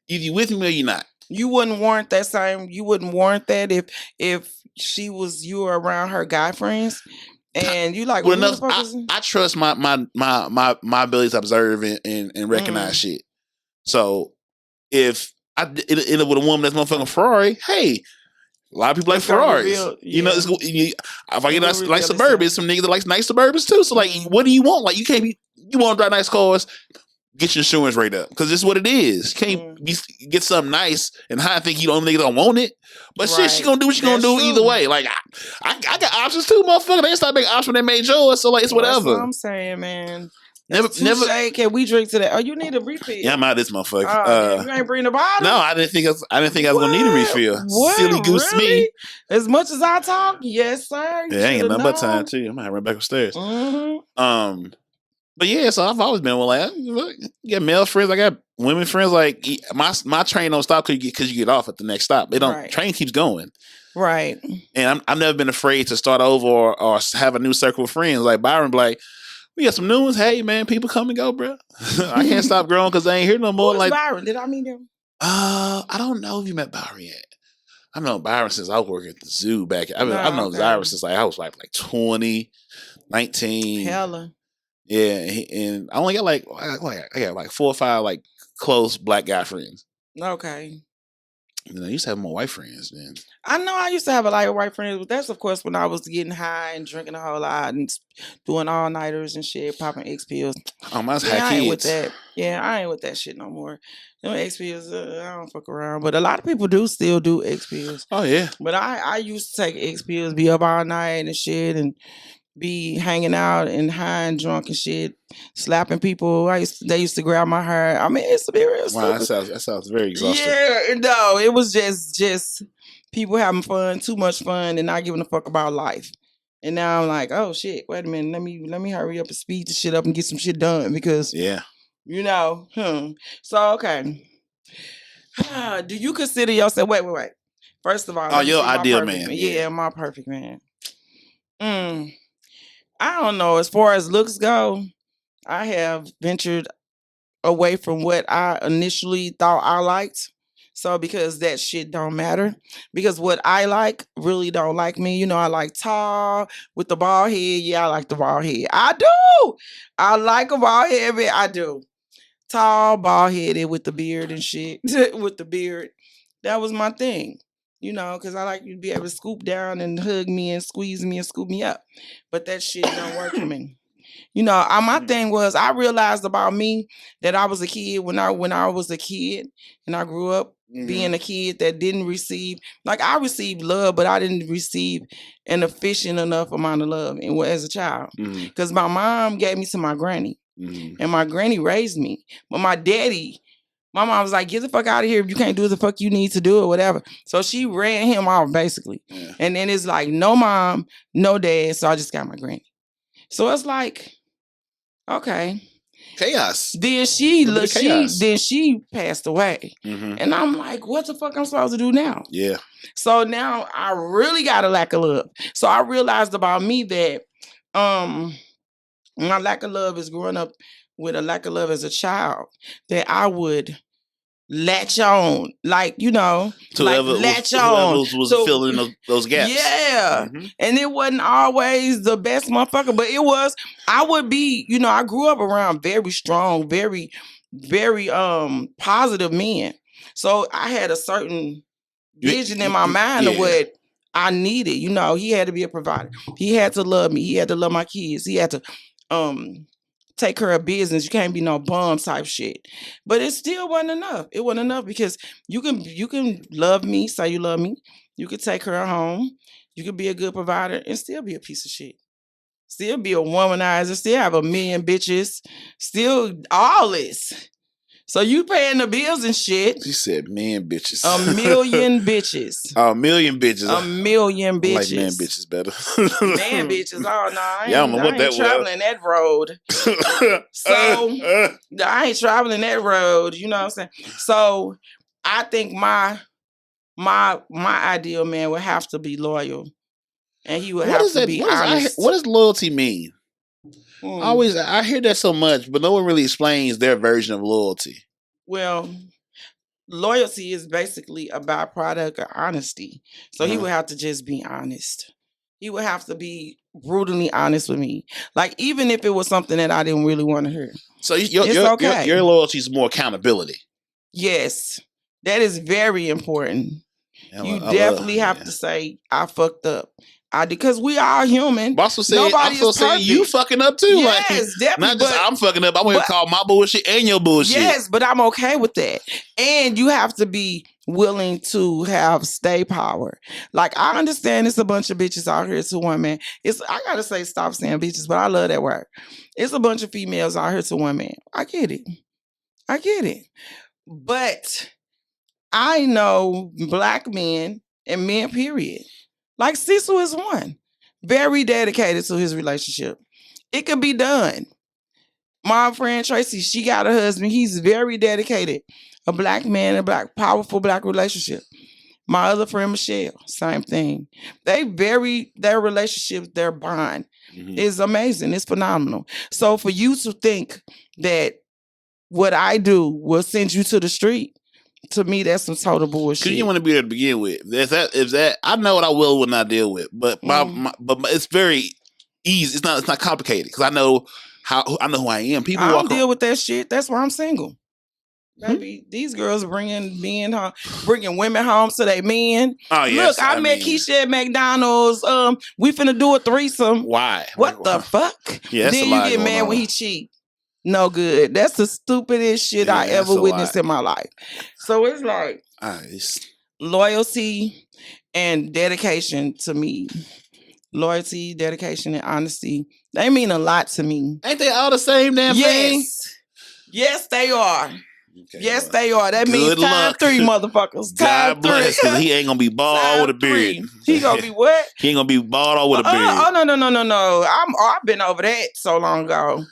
Speaker 2: either you with me or you not.
Speaker 1: You wouldn't warrant that same. You wouldn't warrant that if she was you were around her guy friends. And you like,
Speaker 2: well, I trust my ability to observe and recognize shit. So if I end up with a woman that's motherfucking Ferrari, hey, a lot of people like Ferraris. You know, if I get like Suburbans, some niggas that like nice Suburbans too. So like, what do you want? Like, you want to drive nice cars? Get your insurance rate up because it's what it is. You can't get something nice and I think you don't niggas don't want it. But shit, she gonna do what she gonna do either way. Like I got options too, motherfucker. They start making options when they made yours, so like it's whatever.
Speaker 1: That's what I'm saying, man. Never. Can we drink today? Oh, you need a refill.
Speaker 2: Yeah, I'm out of this motherfucker.
Speaker 1: You ain't bring the bottle.
Speaker 2: No, I didn't think I was gonna need a refill.
Speaker 1: What?
Speaker 2: Silly goose me.
Speaker 1: As much as I talk, yes, sir.
Speaker 2: Yeah, I ain't got nothing but time too. I'm gonna run back upstairs. But yeah, so I've always been like, you got male friends, I got women friends. Like my train don't stop because you get off at the next stop. It don't. Right. Train keeps going.
Speaker 1: Right.
Speaker 2: And I've never been afraid to start over or have a new circle of friends. Like Byron, be like, we got some new ones. Hey man, people come and go, bro. I can't stop growing because I ain't here no more.
Speaker 1: Like Byron, did I meet him?
Speaker 2: I don't know if you met Byron yet. I've known Byron since I was working at the zoo back. I've known Byron since I was like 20, 19.
Speaker 1: Hella.
Speaker 2: Yeah, and I only got I got like 4 or 5 like close black guy friends.
Speaker 1: Okay.
Speaker 2: I used to have more white friends then.
Speaker 1: I know I used to have a lot of white friends, but that's of course when I was getting high and drinking a whole lot and doing all nighters and shit, popping X pills.
Speaker 2: Oh, mine's high kids.
Speaker 1: I ain't with that. Yeah, I ain't with that shit no more. Them X pills, I don't fuck around. But a lot of people do still do X pills.
Speaker 2: Oh yeah.
Speaker 1: But I used to take X pills, be up all night and shit, and be hanging out and high and drunk and shit, slapping people. They used to grab my hair. I mean, it's to be real.
Speaker 2: Wow, that sounds very exhausting.
Speaker 1: Yeah, no, it was just people having fun, too much fun, and not giving a fuck about life. And now I'm like, oh shit, wait a minute, let me hurry up and speed the shit up and get some shit done because So okay, do you consider yourself? Wait. First of all,
Speaker 2: oh, your ideal man.
Speaker 1: Yeah, my perfect man. I don't know. As far as looks go, I have ventured away from what I initially thought I liked. So because that shit don't matter. Because what I like really don't like me. You know, I like tall with the bald head. Yeah, I like the bald head. I do. I like a bald head. I do. Tall, bald headed with the beard and shit. With the beard. That was my thing. You know, because I like you to be able to scoop down and hug me and squeeze me and scoop me up. But that shit don't work for me. You know, my thing was I realized about me that I was a kid when I was a kid and I grew up being a kid that didn't receive, like I received love, but I didn't receive an efficient enough amount of love as a child. Because my mom gave me to my granny and my granny raised me. But my mom was like, get the fuck out of here if you can't do the fuck you need to do or whatever. So she ran him off basically. Yeah. And then it's like no mom, no dad. So I just got my granny. So it's like, okay.
Speaker 2: Chaos.
Speaker 1: Then she passed away. And I'm like, what the fuck I'm supposed to do now?
Speaker 2: Yeah.
Speaker 1: So now I really got a lack of love. So I realized about me that my lack of love is growing up with a lack of love as a child, that I would latch on, like, you know,
Speaker 2: to
Speaker 1: like
Speaker 2: latch on. Was filling those gaps.
Speaker 1: Yeah. And it wasn't always the best motherfucker, but it was, I would be, you know, I grew up around very strong, very, very positive men. So I had a certain vision in my mind of what I needed. You know, he had to be a provider. He had to love me. He had to love my kids. He had to take care of business. You can't be no bum type shit. But it still wasn't enough. It wasn't enough because you can love me, say you love me. You could take her home. You could be a good provider and still be a piece of shit. Still be a womanizer. Still have a million bitches. Still all this. So you paying the bills and shit.
Speaker 2: She said man bitches.
Speaker 1: A million bitches.
Speaker 2: A million bitches.
Speaker 1: A million bitches.
Speaker 2: I like man bitches better.
Speaker 1: Man bitches. Oh no, I ain't traveling that road. So I ain't traveling that road. You know what I'm saying? So I think my ideal man would have to be loyal. And he would have to be honest.
Speaker 2: What does loyalty mean? I hear that so much, but no one really explains their version of loyalty.
Speaker 1: Well, loyalty is basically a byproduct of honesty. So he would have to just be honest. He would have to be brutally honest with me. Like, even if it was something that I didn't really want to hear.
Speaker 2: So your loyalty is more accountability.
Speaker 1: Yes. That is very important. You definitely have to say, I fucked up. Because we are human.
Speaker 2: But I'm also saying you fucking up too.
Speaker 1: Yes,
Speaker 2: like,
Speaker 1: definitely.
Speaker 2: Not just I'm fucking up. I'm going to call my bullshit and your bullshit.
Speaker 1: Yes, but I'm okay with that. And you have to be willing to have stay power. Like, I understand it's a bunch of bitches out here to one man. I got to say, stop saying bitches, but I love that word. It's a bunch of females out here to one man. I get it. But I know black men and men, period. Like Cecil is one. Very dedicated to his relationship. It could be done. My friend Tracy, she got a husband. He's very dedicated. A black man, a powerful black relationship. My other friend Michelle, same thing. Their relationship, their bond is amazing. It's phenomenal. So for you to think that what I do will send you to the street, to me, that's some total bullshit.
Speaker 2: Because you want to be there to begin with. If that, I know what I will not deal with, but but it's very easy. It's not complicated because I know who I am. People
Speaker 1: I don't deal with that shit. That's why I'm single. Baby, these girls bringing women home to their men. Oh yes, look, I met Keisha at McDonald's. We finna do a threesome.
Speaker 2: Why?
Speaker 1: What the fuck?
Speaker 2: Yeah,
Speaker 1: then you get mad when he cheat. No good. That's the stupidest shit I ever witnessed in my life. So it's like loyalty and dedication to me. Loyalty, dedication, and honesty. They mean a lot to me.
Speaker 2: Ain't they all the same damn thing?
Speaker 1: Yes, they are. Okay, yes, they are. That means time 3, motherfuckers.
Speaker 2: God bless, because he ain't gonna be bald all with a beard.
Speaker 1: He gonna be what?
Speaker 2: He ain't gonna be bald all with a beard.
Speaker 1: No. I've been over that so long ago.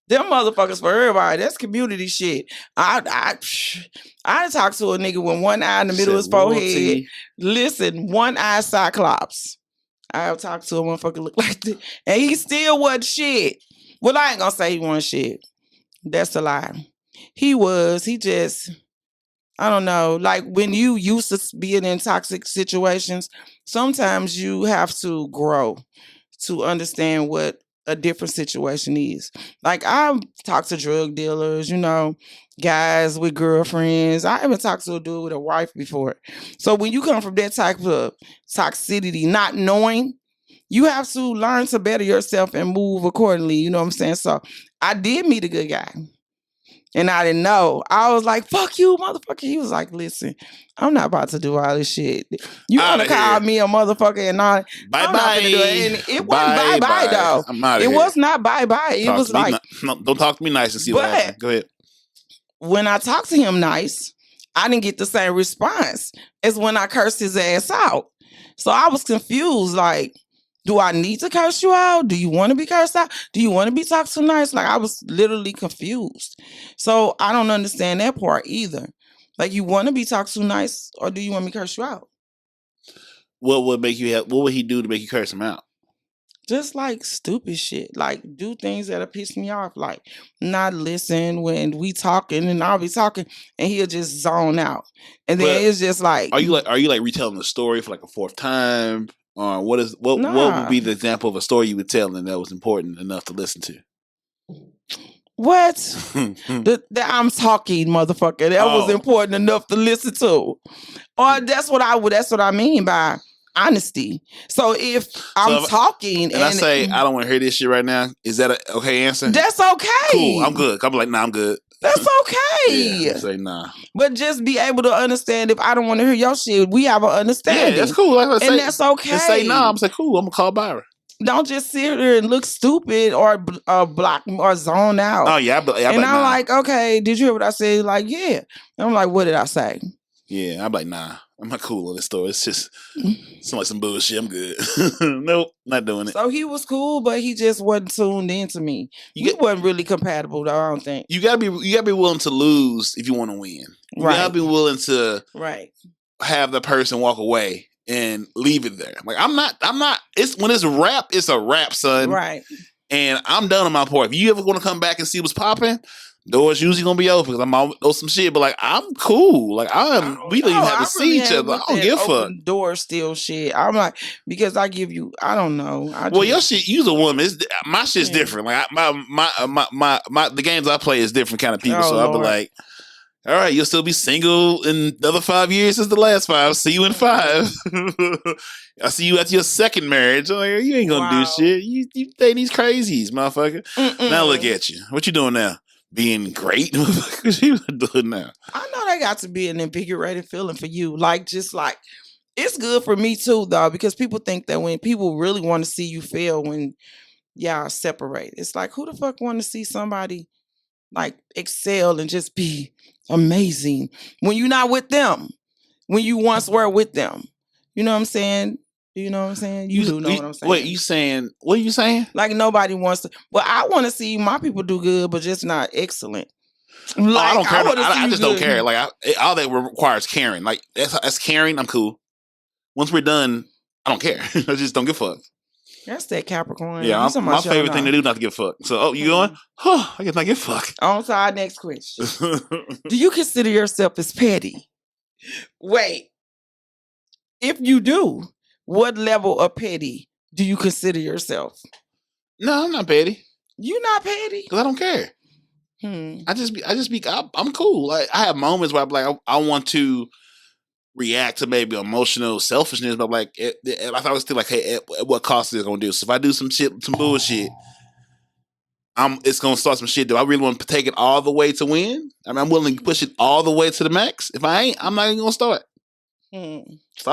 Speaker 1: Them motherfuckers for everybody. That's community shit. I talked to a nigga with one eye in the middle of his forehead. Listen, one eye cyclops. I've talked to a motherfucker look like that. And he still wasn't shit. Well, I ain't gonna say he wasn't shit. That's a lie. He was. He just, I don't know. Like when you used to being in toxic situations, sometimes you have to grow to understand what a different situation is. Like I've talked to drug dealers, guys with girlfriends. I haven't talked to a dude with a wife before. So when you come from that type of toxicity, not knowing, you have to learn to better yourself and move accordingly. You know what I'm saying? So I did meet a good guy. And I didn't know. I was like, fuck you, motherfucker. He was like, listen, I'm not about to do all this shit. You want
Speaker 2: Outta
Speaker 1: to call
Speaker 2: here.
Speaker 1: me a motherfucker and all?
Speaker 2: Bye
Speaker 1: I'm not
Speaker 2: bye.
Speaker 1: gonna do it. And it wasn't
Speaker 2: Bye
Speaker 1: bye bye
Speaker 2: bye.
Speaker 1: though.
Speaker 2: I'm out of
Speaker 1: It
Speaker 2: here.
Speaker 1: was not bye bye. It
Speaker 2: Talk
Speaker 1: was
Speaker 2: to me.
Speaker 1: like,
Speaker 2: No, don't talk to me nice and see what
Speaker 1: but
Speaker 2: happens. Go ahead.
Speaker 1: when I talked to him nice, I didn't get the same response as when I cursed his ass out. So I was confused. Like, do I need to curse you out? Do you want to be cursed out? Do you want to be talked to nice? Like I was literally confused. So I don't understand that part either. Like you want to be talked to nice, or do you want me to curse you out?
Speaker 2: What would make you? What would he do to make you curse him out?
Speaker 1: Just like stupid shit. Like do things that'll piss me off. Like not listen when we talking and I'll be talking and he'll just zone out. And then
Speaker 2: But
Speaker 1: it's just like,
Speaker 2: are you like retelling the story for like a fourth time? Or what would
Speaker 1: nah.
Speaker 2: be the example of a story you would tell and that was important enough to listen to?
Speaker 1: What? That I'm talking, motherfucker. That was
Speaker 2: Oh.
Speaker 1: important enough to listen to. Or that's what I mean by honesty. So if I'm talking
Speaker 2: and I say I don't want to hear this shit right now, is that a okay answer?
Speaker 1: That's okay.
Speaker 2: Cool. I'm good. I'm like, nah, I'm good.
Speaker 1: That's okay.
Speaker 2: Yeah, say nah.
Speaker 1: But just be able to understand if I don't want to hear your shit, we have an understanding.
Speaker 2: Yeah, that's cool. Like
Speaker 1: and that's okay.
Speaker 2: And say nah. I'm say cool. I'm gonna call Byron.
Speaker 1: Don't just sit there and look stupid or block or zone out.
Speaker 2: Oh yeah,
Speaker 1: and I'm like, okay, did you hear what I said? Like, yeah. And I'm like, what did I say?
Speaker 2: Yeah, I'm like, nah, I'm not cool on this story. It's just like some bullshit. I'm good. Nope, not doing it.
Speaker 1: So he was cool, but he just wasn't tuned into me. We wasn't really compatible, though. I don't think.
Speaker 2: You gotta be willing to lose if you want to win. You gotta be willing to have the person walk away and leave it there. Like I'm not. It's when it's rap. It's a rap, son.
Speaker 1: Right.
Speaker 2: And I'm done on my part. If you ever want to come back and see what's popping, doors usually gonna be open because I'm out some shit. But like I'm cool. Like we don't even have to see each other. I don't give a fuck.
Speaker 1: Door still shit. I'm like because I give you. I don't know.
Speaker 2: Your shit. You's a woman. My shit's different. Like the games I play is different kind of people. So I'll be like, all right, you'll still be single in another 5 years since the last 5. See you in 5. I see you at your second marriage. I'm like, you ain't gonna do shit. You dating these crazies, motherfucker. Now look at you. What you doing now? Being great? What you doing now?
Speaker 1: I know that got to be an invigorating feeling for you. Like, just like, it's good for me too, though, because people think that when people really want to see you fail when y'all separate, it's like, who the fuck want to see somebody like excel and just be amazing when you're not with them, when you once were with them? You know what I'm saying? You know what I'm saying? You do know what I'm saying.
Speaker 2: Wait, what are you saying?
Speaker 1: Like nobody wants to. Well, I want to see my people do good, but just not excellent.
Speaker 2: Like, I don't care. I just don't care. Like all that requires caring. Like that's caring. I'm cool. Once we're done, I don't care. I just don't give a fuck.
Speaker 1: That's that Capricorn.
Speaker 2: Yeah, my favorite thing to do not to give a fuck. So, you going? I guess not give a fuck.
Speaker 1: On to our next question. Do you consider yourself as petty? Wait. If you do, what level of petty do you consider yourself?
Speaker 2: No, I'm not petty.
Speaker 1: You not petty?
Speaker 2: Because I don't care. I'm cool. Like I have moments where I'm like, I want to react to maybe emotional selfishness, but like, I thought it was still like, hey, at what cost is it gonna do? So if I do some bullshit, it's gonna start some shit. Do I really want to take it all the way to win? I mean, I'm willing to push it all the way to the max. If I ain't, I'm not even gonna start. So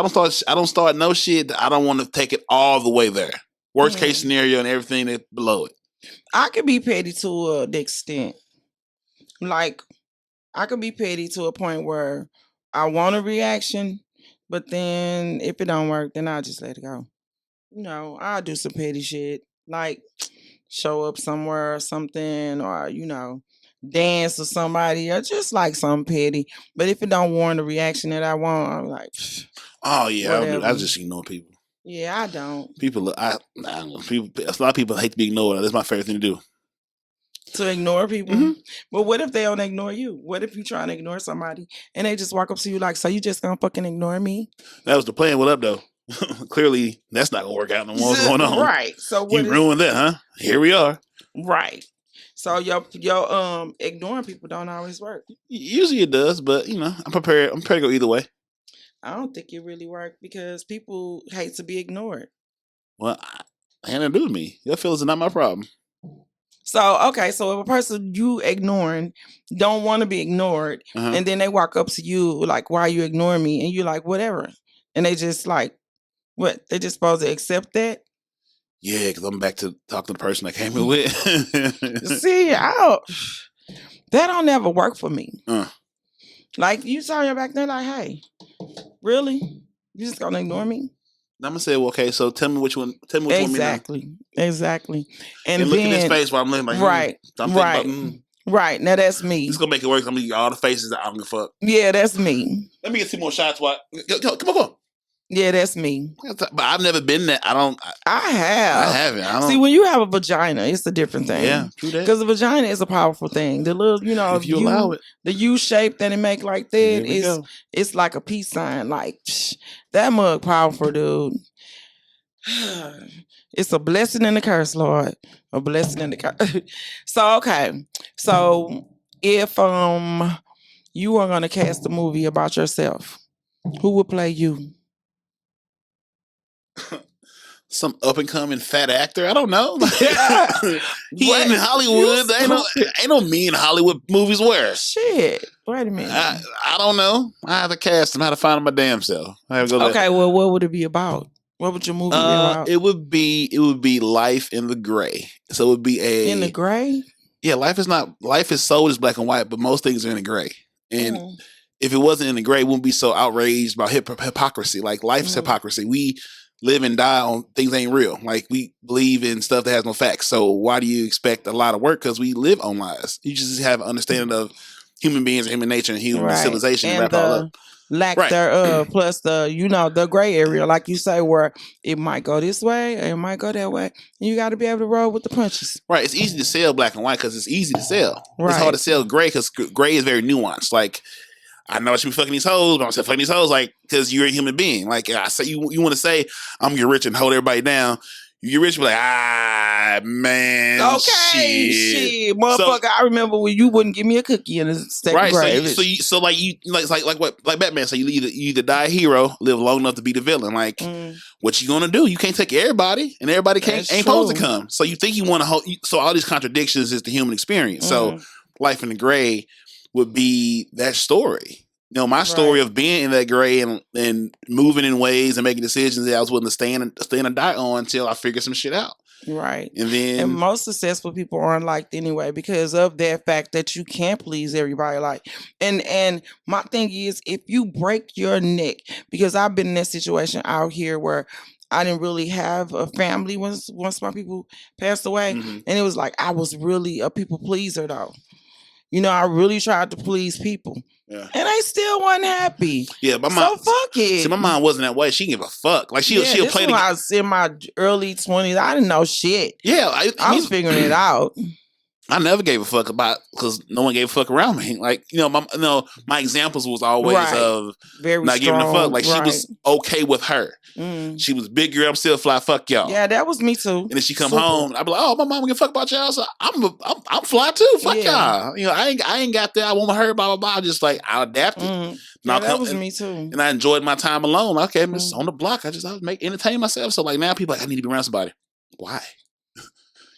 Speaker 2: I don't start no shit that I don't want to take it all the way there. Worst case scenario and everything that below it.
Speaker 1: I could be petty to an extent. Like, I could be petty to a point where I want a reaction, but then if it don't work, then I'll just let it go. I'll do some petty shit. Like, show up somewhere or something, or, dance with somebody, or just like something petty. But if it don't warrant the reaction that I want, I'm like,
Speaker 2: oh yeah, I just ignore people.
Speaker 1: Yeah, I don't.
Speaker 2: People, I don't know. A lot of people hate to be ignored. That's my favorite thing to do.
Speaker 1: To ignore people.
Speaker 2: Mhm.
Speaker 1: But what if they don't ignore you? What if you trying to ignore somebody and they just walk up to you like, so you just gonna fucking ignore me?
Speaker 2: That was the plan. What up, though? Clearly, that's not gonna work out no more. What's going on?
Speaker 1: Right. So what
Speaker 2: You
Speaker 1: is
Speaker 2: ruined that, huh? Here we are.
Speaker 1: right? So your ignoring people don't always work.
Speaker 2: Usually it does, but you know, I'm prepared. I'm prepared to go either way.
Speaker 1: I don't think it really worked because people hate to be ignored.
Speaker 2: Well, I had nothing to do with me. Your feelings are not my problem.
Speaker 1: So okay, so if a person you ignoring don't want to be ignored,
Speaker 2: Uh-huh.
Speaker 1: and then they walk up to you like, "Why are you ignoring me?" and you're like, "Whatever," and they just like, what? They just supposed to accept that?
Speaker 2: Yeah, because I'm back to talking to the person I came in with.
Speaker 1: See, that don't never work for me. Like you saw your back there, like, hey, really? You just gonna ignore me?
Speaker 2: I'm gonna say, well, okay, so tell me which one. Tell me which one.
Speaker 1: Exactly.
Speaker 2: And look in his face while I'm looking like,
Speaker 1: right,
Speaker 2: I'm
Speaker 1: right,
Speaker 2: about,
Speaker 1: right. Now that's me.
Speaker 2: It's gonna make it work. I'm gonna get all the faces. I don't give a fuck.
Speaker 1: Yeah, that's me.
Speaker 2: Let me get 2 more shots. While come on.
Speaker 1: Yeah, that's me.
Speaker 2: But I've never been that. I haven't. I don't
Speaker 1: See, when you have a vagina, it's a different thing.
Speaker 2: Yeah, true that.
Speaker 1: Because the vagina is a powerful thing. The little,
Speaker 2: if you allow it,
Speaker 1: the U shape that it make like that is it's like a peace sign. Like that mug powerful, dude. It's a blessing and a curse, Lord. A blessing and a curse. So okay. So if you were gonna cast a movie about yourself, who would play you?
Speaker 2: Some up and coming fat actor. I don't know. He ain't in Hollywood. Ain't no me in Hollywood movies where.
Speaker 1: Shit. Wait a minute.
Speaker 2: I don't know. I have to cast him. How to find him my damn self.
Speaker 1: Okay, well, what would it be about? What would your movie be about?
Speaker 2: It would be life in the gray. So it would be
Speaker 1: in the gray.
Speaker 2: Yeah, life is sold as black and white, but most things are in the gray. And if it wasn't in the gray, we wouldn't be so outraged about hypocrisy. Like life's hypocrisy. We live and die on things that ain't real. Like we believe in stuff that has no facts. So why do you expect a lot of work? Because we live on lies. You just have an understanding of human beings and human nature and human civilization and wrap it all up.
Speaker 1: Lack thereof, plus the gray area, like you say, where it might go this way or it might go that way. And you got to be able to roll with the punches.
Speaker 2: Right. It's easy to sell black and white because it's easy to sell.
Speaker 1: Right.
Speaker 2: It's hard to sell gray because gray is very nuanced. Like, I know I should be fucking these hoes, but I'm still fucking these hoes, like, because you're a human being. Like, I say, you want to say, I'm gonna get rich and hold everybody down. You get rich, be like, man.
Speaker 1: Okay, shit. Motherfucker, I remember when you wouldn't give me a cookie in a steak of gravy.
Speaker 2: So like Batman. So you either die a hero, live long enough to be the villain. Like, what you gonna do? You can't take everybody, and everybody ain't supposed to come. So you think you want to hold. So all these contradictions is the human experience. So life in the gray would be that story. You know, my story of being in that gray and moving in ways and making decisions that I was willing to stand and die on until I figured some shit out.
Speaker 1: Right.
Speaker 2: And
Speaker 1: most successful people aren't liked anyway because of that fact that you can't please everybody. Like, and my thing is, if you break your neck, because I've been in that situation out here where I didn't really have a family once my people passed away. And it was like, I was really a people pleaser though. You know, I really tried to please people. Yeah. And I still wasn't happy.
Speaker 2: Yeah, my mom.
Speaker 1: So fuck it.
Speaker 2: See, my mom wasn't that way. She didn't give a fuck. Like she'll play the game.
Speaker 1: I was in my early 20s. I didn't know shit.
Speaker 2: Yeah,
Speaker 1: I was figuring it out.
Speaker 2: I never gave a fuck about because no one gave a fuck around me. Like my examples was always of
Speaker 1: very
Speaker 2: not
Speaker 1: strong,
Speaker 2: giving a fuck. Like she was okay with her. She was big girl. I'm still fly. Fuck y'all.
Speaker 1: Yeah, that was me too.
Speaker 2: And then she come home. I'd be like, oh, my mom give a fuck about y'all. So I'm fly too. Fuck y'all. You know, I ain't got that. I want her. Blah blah blah. Just like I adapted.
Speaker 1: Yeah, that was me too.
Speaker 2: And I enjoyed my time alone. Okay, I'm just on the block. I was entertain myself. So like now people like I need to be around somebody. Why?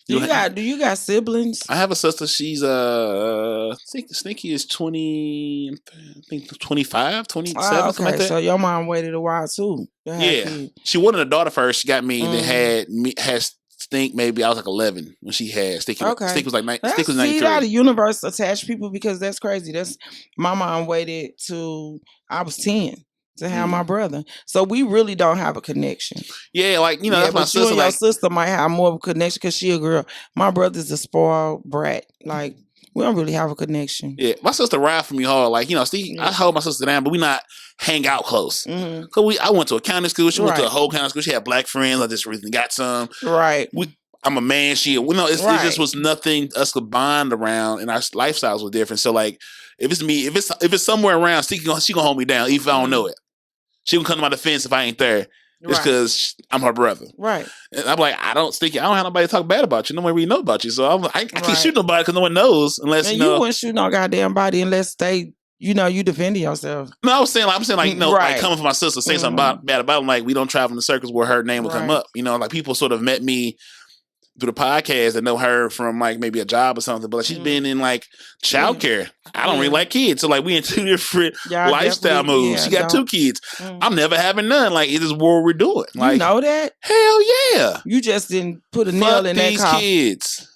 Speaker 1: Do you got siblings?
Speaker 2: I have a sister. She's I think Sneaky is 20, I think 25, 27, something like that.
Speaker 1: So your mom waited a while too.
Speaker 2: Yeah. She wanted a daughter first. She got me and then had Stink maybe I was like 11 when she had Stink. Stink was like Stink was 93.
Speaker 1: See, how the universe attach people because that's crazy. My mom waited till I was 10. To have my brother, so we really don't have a connection.
Speaker 2: Yeah, like that's my sister.
Speaker 1: You and your sister might have more of a connection because she a girl. My brother's a spoiled brat. Like we don't really have a connection.
Speaker 2: Yeah, my sister ride for me hard. Like Steve, I hold my sister down, but we not hang out close. Cause I went to a county school. She went to a whole county school. She had black friends. I just really got some.
Speaker 1: Right.
Speaker 2: I'm a man. It just
Speaker 1: Right.
Speaker 2: was nothing us to bond around, and our lifestyles were different. So like, if it's me, if it's somewhere around, she gonna hold me down, even if I don't know it. She gonna come to my defense if I ain't there. Just
Speaker 1: Right.
Speaker 2: because I'm her brother.
Speaker 1: Right.
Speaker 2: And I'm like, I don't have nobody to talk bad about you. No one really know about you. So I can't
Speaker 1: Right.
Speaker 2: shoot nobody because no one knows unless
Speaker 1: And
Speaker 2: you know.
Speaker 1: wouldn't shoot no goddamn body unless they, you defending yourself.
Speaker 2: No, I'm saying like, like
Speaker 1: Right.
Speaker 2: coming from my sister, saying something bad about him. Like, we don't travel in the circles where her name will come
Speaker 1: Right.
Speaker 2: up. Like people sort of met me through the podcast and know her from like maybe a job or something, but like, she's been in like childcare. I don't really like kids, so like we in two different lifestyle moves. She got 2 kids. I'm never having none. Like, it is what we're doing. Like,
Speaker 1: you know that?
Speaker 2: Hell yeah!
Speaker 1: You just didn't put a nail in that coffin.
Speaker 2: Kids.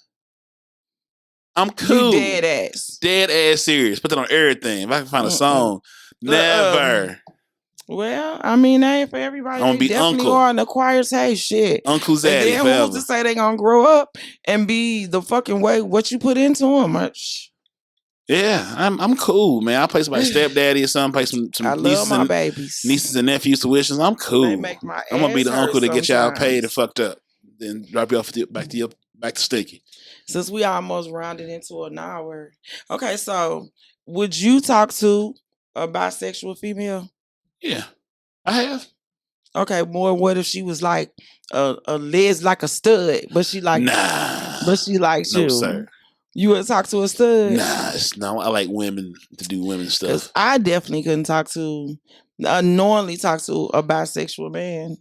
Speaker 2: I'm cool.
Speaker 1: You dead
Speaker 2: ass serious. Put that on everything. If I can find a song, never.
Speaker 1: Well, I mean, that ain't for everybody.
Speaker 2: I'm gonna be
Speaker 1: definitely
Speaker 2: uncle.
Speaker 1: are in the choir. Hey, shit.
Speaker 2: Uncle Zaddy.
Speaker 1: And then who's to say they gonna grow up and be the fucking way what you put into them?
Speaker 2: Yeah, I'm cool, man. I play somebody's stepdaddy or something. Play some
Speaker 1: I love my babies,
Speaker 2: nieces and nephews tuitions. I'm cool.
Speaker 1: They make my
Speaker 2: I'm gonna be the uncle that get y'all
Speaker 1: sometimes.
Speaker 2: paid and fucked up, then drop you off back to Sticky.
Speaker 1: Since we almost rounded into an hour, okay. So, would you talk to a bisexual female?
Speaker 2: Yeah, I have.
Speaker 1: Okay, more. What if she was like a like a stud, but she like but she likes you?
Speaker 2: Sir.
Speaker 1: You would talk to a stud?
Speaker 2: No. I like women to do women stuff.
Speaker 1: I definitely couldn't knowingly talk to a bisexual man.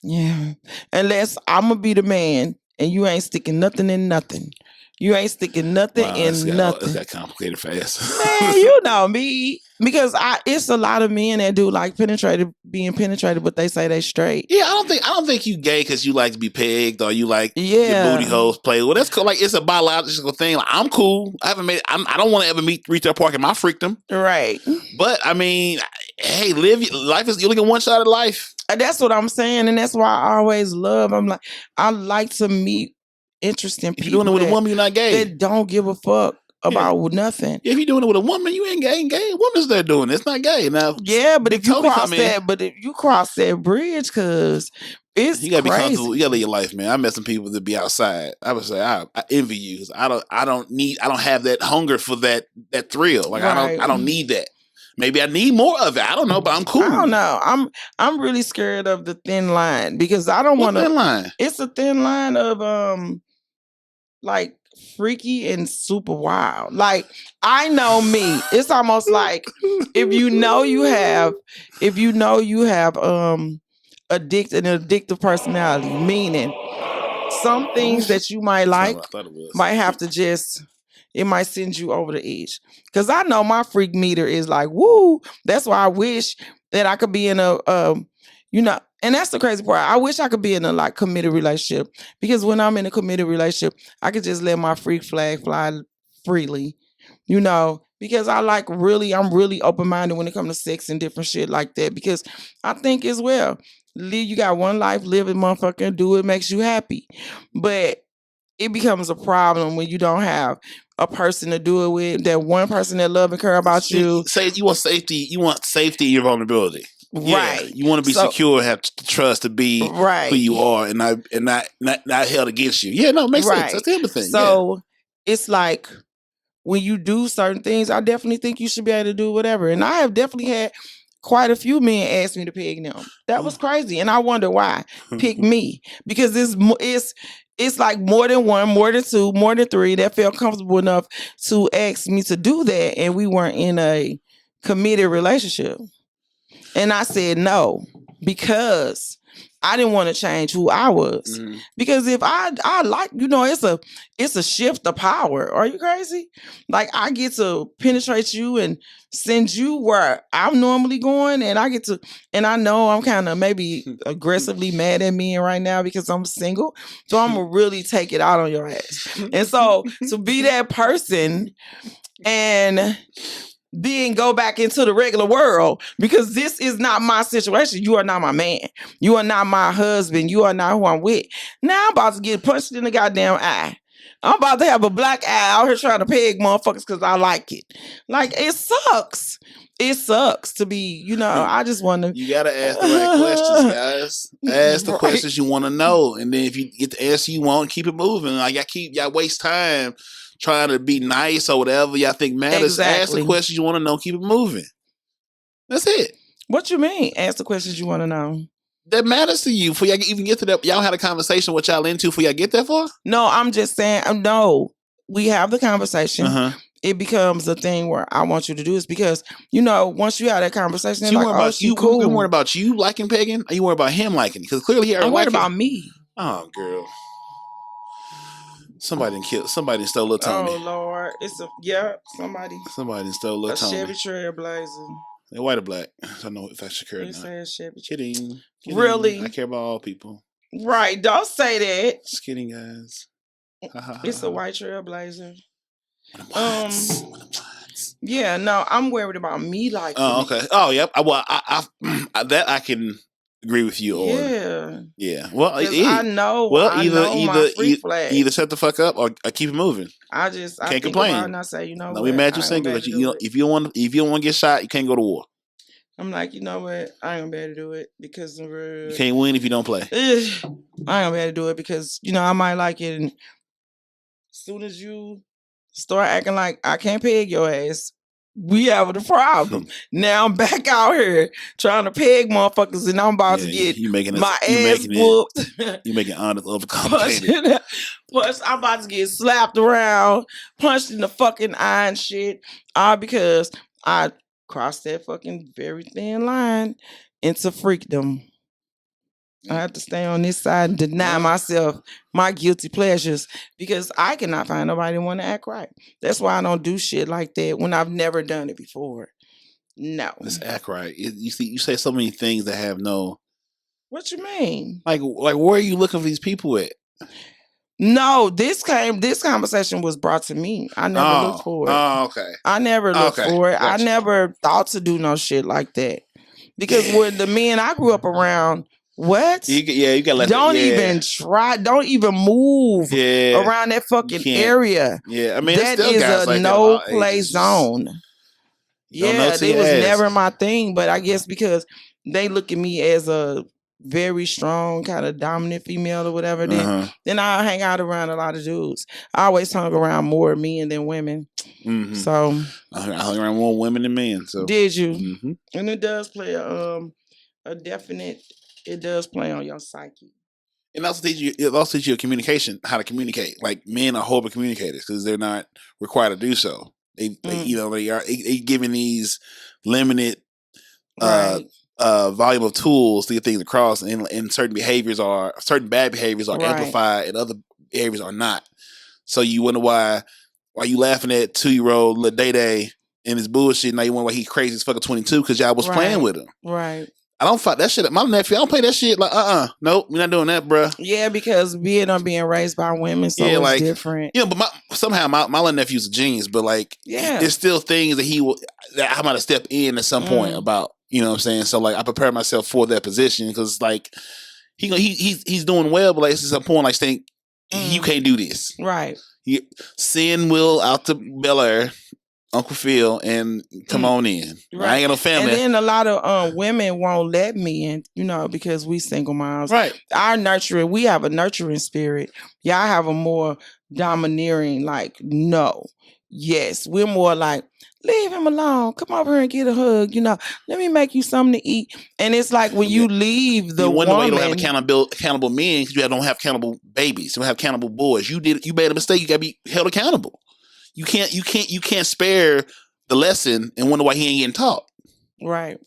Speaker 1: Yeah, unless I'm gonna be the man and you ain't sticking nothing in nothing. You ain't sticking nothing in nothing.
Speaker 2: It's got complicated fast.
Speaker 1: Man, you know me. Because it's a lot of men that do like being penetrated, but they say they straight.
Speaker 2: Yeah, I don't think you gay because you like to be pegged or you like your booty holes played. Well, that's cool. Like, it's a biological thing. Like, I'm cool. I haven't made. I don't want to ever reach that part in my freakdom.
Speaker 1: Right.
Speaker 2: But I mean, hey, life is, you only get one shot at life.
Speaker 1: And that's what I'm saying, and that's why I always love. I like to meet interesting people.
Speaker 2: If you're doing it with a woman, you're not gay.
Speaker 1: That don't give a fuck about nothing.
Speaker 2: Yeah, if you're doing it with a woman, you ain't gay. Gay woman's there doing it. It's not gay now.
Speaker 1: Yeah, but if you cross that bridge, because it's
Speaker 2: you gotta
Speaker 1: crazy.
Speaker 2: Be comfortable. You gotta live your life, man. I met some people that be outside. I would say I envy you because I don't have that hunger for that thrill. Like, right. I don't need that. Maybe I need more of it. I don't know, but I'm cool.
Speaker 1: I don't know. I'm really scared of the thin line because I don't want to.
Speaker 2: Thin line.
Speaker 1: It's a thin line of like freaky and super wild. Like, I know me. It's almost like if you know you have an addictive personality, meaning some things that you might like might have to just. It might send you over the edge. Because I know my freak meter is like, woo. That's why I wish that I could be in a, and that's the crazy part. I wish I could be in a like committed relationship. Because when I'm in a committed relationship, I could just let my freak flag fly freely. Because I'm really open-minded when it comes to sex and different shit like that. Because I think as well, you got one life, live it, motherfucker, do it makes you happy. But it becomes a problem when you don't have a person to do it with, that one person that love and care about you.
Speaker 2: Say you want safety. You want safety in your vulnerability.
Speaker 1: Right.
Speaker 2: Yeah, you want to be secure, have trust to be who you are, and not held against you. Yeah, no, it makes sense. That's the other thing.
Speaker 1: So it's like when you do certain things, I definitely think you should be able to do whatever. And I have definitely had quite a few men ask me to peg them. That was crazy, and I wonder why. Pick me because it's like more than one, more than two, more than three that felt comfortable enough to ask me to do that, and we weren't in a committed relationship. And I said no because I didn't want to change who I was. Mm-hmm. Because if I like, it's a shift of power. Are you crazy? Like, I get to penetrate you and send you where I'm normally going, and I know I'm kind of maybe aggressively mad at me right now because I'm single. So I'm gonna really take it out on your ass. And so to be that person and then go back into the regular world, because this is not my situation. You are not my man. You are not my husband. You are not who I'm with. Now I'm about to get punched in the goddamn eye. I'm about to have a black eye out here trying to peg motherfuckers because I like it. Like, it sucks. it sucks to be, I just want to.
Speaker 2: You gotta ask the right questions, guys. Ask the
Speaker 1: Right.
Speaker 2: questions you want to know, and then if you get the answer you want, keep it moving. Like y'all waste time trying to be nice or whatever y'all think matters. Ask
Speaker 1: Exactly.
Speaker 2: the questions you want to know, keep it moving. That's it.
Speaker 1: What you mean? Ask the questions you want to know.
Speaker 2: That matters to you. For y'all even get to that, y'all had a conversation what y'all into for y'all get that far.
Speaker 1: No, I'm just saying. No, we have the conversation. It becomes a thing where I want you to do this because once you have that conversation,
Speaker 2: So you
Speaker 1: like,
Speaker 2: worry about you.
Speaker 1: cool.
Speaker 2: You worried about you liking pegging, or you worried about him liking? Because clearly he already
Speaker 1: I'm worried
Speaker 2: liking.
Speaker 1: about me.
Speaker 2: Oh, girl. Somebody done stole little Tony.
Speaker 1: Oh Lord, somebody
Speaker 2: done stole little Tony.
Speaker 1: Chevy Trailblazer.
Speaker 2: They're white or black. I don't know if that's secure or not.
Speaker 1: Chevy.
Speaker 2: Kidding.
Speaker 1: Really?
Speaker 2: I care about all people.
Speaker 1: Right? Don't say that.
Speaker 2: Just kidding, guys.
Speaker 1: It's a white Trailblazer.
Speaker 2: What
Speaker 1: Yeah, no, I'm worried about me like.
Speaker 2: Oh, okay. Oh, yep. I that I can agree with you on. Yeah. Well,
Speaker 1: I know. Well,
Speaker 2: either shut the fuck up or keep it moving.
Speaker 1: I can't complain. And I say,
Speaker 2: Now we mad you single, but if you don't want to get shot, you can't go to war.
Speaker 1: I'm like, you know what? I ain't gonna be able to do it because
Speaker 2: you can't win if you don't play.
Speaker 1: I ain't gonna be able to do it because I might like it, and as soon as you start acting like I can't peg your ass, we have a problem. Now I'm back out here trying to peg motherfuckers, and I'm about to get my ass whooped.
Speaker 2: You making honest overcomplicated.
Speaker 1: Plus, I'm about to get slapped around, punched in the fucking eye and shit, all because I crossed that fucking very thin line into freakdom. I have to stay on this side and deny myself my guilty pleasures because I cannot find nobody want to act right. That's why I don't do shit like that when I've never done it before. No.
Speaker 2: Let's act right. You see, you say so many things that have no.
Speaker 1: What you mean?
Speaker 2: Like where are you looking for these people at?
Speaker 1: No, this conversation was brought to me. I never looked for it.
Speaker 2: Oh, okay.
Speaker 1: I never looked for it. Gotcha. I never thought to do no shit like that. Because when the men I grew up around, what?
Speaker 2: You gotta let
Speaker 1: don't even try. Don't even move around that fucking area.
Speaker 2: Yeah, I mean
Speaker 1: that is a like no play zone. Yeah, it was never my thing. But I guess because they look at me as a very strong, kind of dominant female or whatever, then I hang out around a lot of dudes. I always hung around more men than women. Mm-hmm. So
Speaker 2: I hung around more women than men. So
Speaker 1: did you? Mm-hmm. And it does play a definite. It does play on your psyche.
Speaker 2: And also teach you communication, how to communicate. Like men are horrible communicators because they're not required to do so. They given these limited volume of tools to get things across, and certain bad behaviors are amplified and other behaviors are not. So you wonder why you laughing at 2-year-old Lil Day and his bullshit. Now you wonder why he's crazy as fucking 22 because y'all was playing with him.
Speaker 1: Right.
Speaker 2: I don't fight that shit. My nephew, I don't play that shit. Like, nope, we're not doing that, bro.
Speaker 1: Yeah, because being raised by women, so it's like, different.
Speaker 2: Yeah, but somehow my little nephew's a genius, but like, there's still things that I might have stepped in at some point about. You know what I'm saying? So like, I prepare myself for that position because like, he's doing well, but like, it's some point like, think you can't do this,
Speaker 1: right?
Speaker 2: Send Will out to Bel Air. Uncle Phil, and come on in. Right. I ain't got no family.
Speaker 1: And then a lot of women won't let me in, because we single moms.
Speaker 2: Right.
Speaker 1: We have a nurturing spirit. Y'all have a more domineering, like, no. Yes. We're more like, leave him alone. Come over here and get a hug. Let me make you something to eat. And it's like when you leave the woman.
Speaker 2: Why you don't have accountable men because you don't have accountable babies. You don't have accountable boys. You made a mistake. You got to be held accountable. You can't spare the lesson and wonder why he ain't getting taught.
Speaker 1: Right.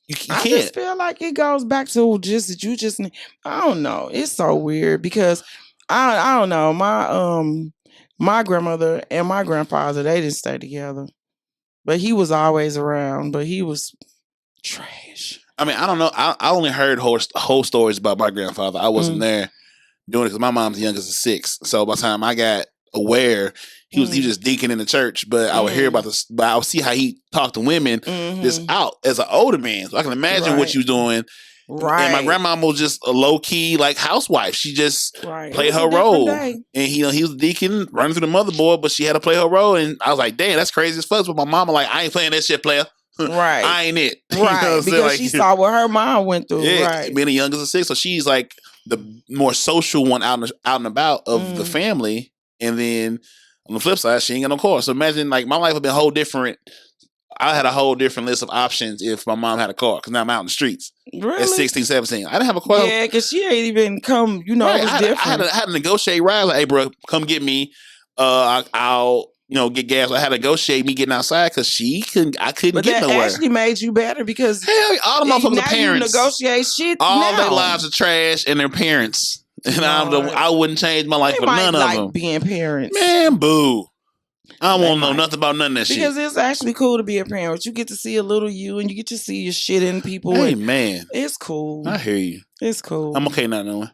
Speaker 2: You can't.
Speaker 1: I just feel like it goes back to just that you just. I don't know. It's so weird because I don't know. My grandmother and my grandfather, they didn't stay together, but he was always around. But he was trash.
Speaker 2: I mean, I don't know. I only heard whole stories about my grandfather. I wasn't there doing it because my mom's the youngest of 6. So by the time I got aware, he was just deacon in the church, but I would hear about this, but I would see how he talked to women this out as an older man. So I can imagine what you was doing. Right. And my grandmama was just a low key like housewife. She just played her role. And he was a deacon running through the motherboard, but she had to play her role. And I was like, damn, that's crazy as fuck. But my mama like, I ain't playing that shit, player.
Speaker 1: Right.
Speaker 2: I ain't it. You know
Speaker 1: Right.
Speaker 2: what I'm saying?
Speaker 1: Because
Speaker 2: Like,
Speaker 1: she saw what her mom went through.
Speaker 2: yeah,
Speaker 1: Right.
Speaker 2: being the youngest of six, so she's like the more social one out and about of the family. And then on the flip side, she ain't got no car. So imagine like my life would have been whole different. I had a whole different list of options if my mom had a car because now I'm out in the streets
Speaker 1: Really?
Speaker 2: at 16, 17. I didn't have a car.
Speaker 1: Yeah, because she ain't even come, you know,
Speaker 2: Right.
Speaker 1: it was different.
Speaker 2: I had to negotiate rides. Like, hey, bro, come get me. I'll get gas. I had to negotiate me getting outside because I couldn't
Speaker 1: But
Speaker 2: get
Speaker 1: that
Speaker 2: nowhere.
Speaker 1: actually made you better because
Speaker 2: Hell, all the motherfucking
Speaker 1: now you
Speaker 2: parents.
Speaker 1: negotiate shit
Speaker 2: All
Speaker 1: now.
Speaker 2: their lives are trash and their parents. And I wouldn't change my life
Speaker 1: they
Speaker 2: for
Speaker 1: might
Speaker 2: none
Speaker 1: like
Speaker 2: of them.
Speaker 1: being parents.
Speaker 2: Man, boo. I don't
Speaker 1: They
Speaker 2: want to know
Speaker 1: might.
Speaker 2: nothing about none of that shit.
Speaker 1: Because it's actually cool to be a parent. You get to see a little you and you get to see your shit in people.
Speaker 2: Hey,
Speaker 1: and
Speaker 2: man.
Speaker 1: it's cool.
Speaker 2: I hear you.
Speaker 1: It's cool.
Speaker 2: I'm okay not knowing.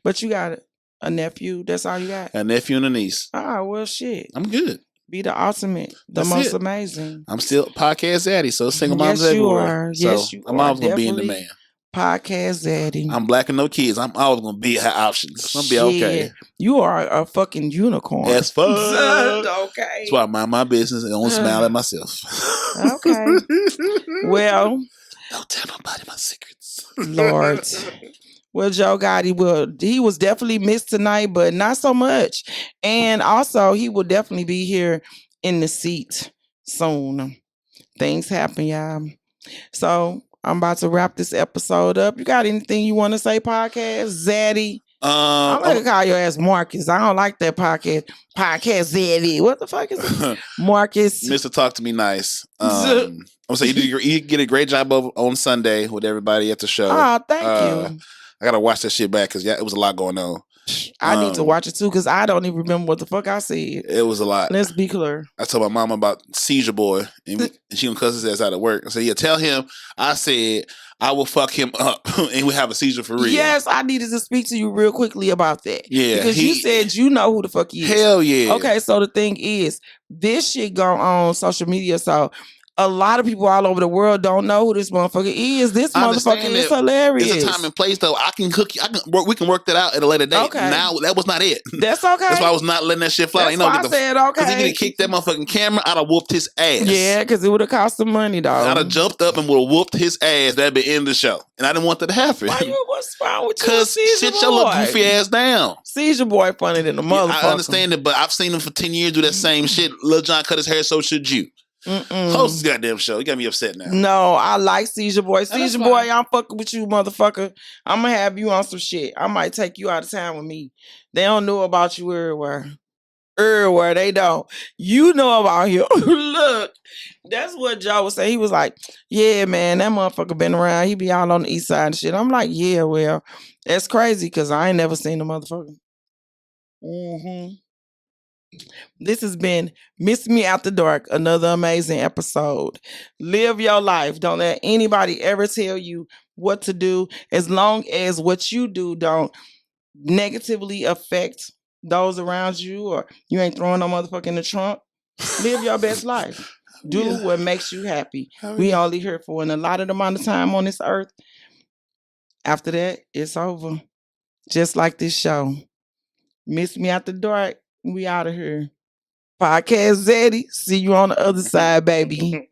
Speaker 1: But you got a nephew. That's all you got?
Speaker 2: A nephew and a niece.
Speaker 1: Ah, well, shit.
Speaker 2: I'm good.
Speaker 1: Be the ultimate. The
Speaker 2: That's
Speaker 1: most
Speaker 2: it.
Speaker 1: amazing.
Speaker 2: I'm still podcast daddy, so single moms
Speaker 1: Yes, you
Speaker 2: everywhere.
Speaker 1: are.
Speaker 2: So
Speaker 1: Yes, you
Speaker 2: I'm
Speaker 1: are.
Speaker 2: always going to be in the
Speaker 1: Definitely
Speaker 2: man.
Speaker 1: podcast daddy.
Speaker 2: I'm black and no kids. I'm always going to be her options. I'm going to be okay.
Speaker 1: Shit. You are a fucking unicorn.
Speaker 2: As fuck.
Speaker 1: Okay.
Speaker 2: That's why I mind my business and don't smile at myself.
Speaker 1: Okay. Well.
Speaker 2: Don't tell nobody my secrets.
Speaker 1: Lord. Well, Joe Gotti he was definitely missed tonight, but not so much. And also, he will definitely be here in the seat soon. Things happen, y'all. So I'm about to wrap this episode up. You got anything you want to say, podcast Zaddy? I'm gonna call your ass Marcus. I don't like that podcast. Podcast Zaddy. What the fuck is it? Marcus.
Speaker 2: Mr. Talk to Me Nice. I'm gonna say you get a great job on Sunday with everybody at the show.
Speaker 1: Oh, thank you.
Speaker 2: I gotta watch that shit back because it was a lot going on.
Speaker 1: I need to watch it too because I don't even remember what the fuck I said.
Speaker 2: It was a lot.
Speaker 1: Let's be clear.
Speaker 2: I told my mom about Seizure Boy and she gonna cuss his ass out of work. I said, yeah, tell him I said I will fuck him up and we have a seizure for real.
Speaker 1: Yes, I needed to speak to you real quickly about that.
Speaker 2: Yeah.
Speaker 1: Because you said you know who the fuck he is.
Speaker 2: Hell yeah.
Speaker 1: Okay, so the thing is, this shit go on social media, so a lot of people all over the world don't know who this motherfucker is. This motherfucker is hilarious.
Speaker 2: It's a time and place, though. We can work that out at a later date.
Speaker 1: Okay.
Speaker 2: Now, that was not it.
Speaker 1: That's okay.
Speaker 2: That's why I was not letting that shit fly.
Speaker 1: That's why I said okay.
Speaker 2: Because he didn't kick that motherfucking camera, I'd have whooped his ass.
Speaker 1: Yeah, because it would have cost some money, dog.
Speaker 2: I'd have jumped up and would have whooped his ass. That'd be in the show. And I didn't want that to happen.
Speaker 1: What's wrong with you?
Speaker 2: Because sit your little goofy ass down.
Speaker 1: Seizure Boy funny than the motherfucker.
Speaker 2: I understand it, but I've seen him for 10 years do that same shit. Lil Jon cut his hair, so should you. Host this goddamn show. You got me upset now.
Speaker 1: No, I like Seizure Boy. Seizure Boy, I'm fucking with you, motherfucker. I'm gonna have you on some shit. I might take you out of town with me. They don't know about you everywhere. Everywhere they don't. You know about him. Look, that's what Joe was saying. He was like, yeah, man, that motherfucker been around. He be all on the east side and shit. I'm like, yeah, well, that's crazy because I ain't never seen the motherfucker. This has been Miss Me After Dark, another amazing episode. Live your life. Don't let anybody ever tell you what to do as long as what you do don't negatively affect those around you or you ain't throwing no motherfucker in the trunk. Live your best life. Do what makes you happy. We only here for an allotted amount of time on this earth. After that, it's over. Just like this show. Miss Me After Dark. We out of here. Podcast Zaddy. See you on the other side, baby.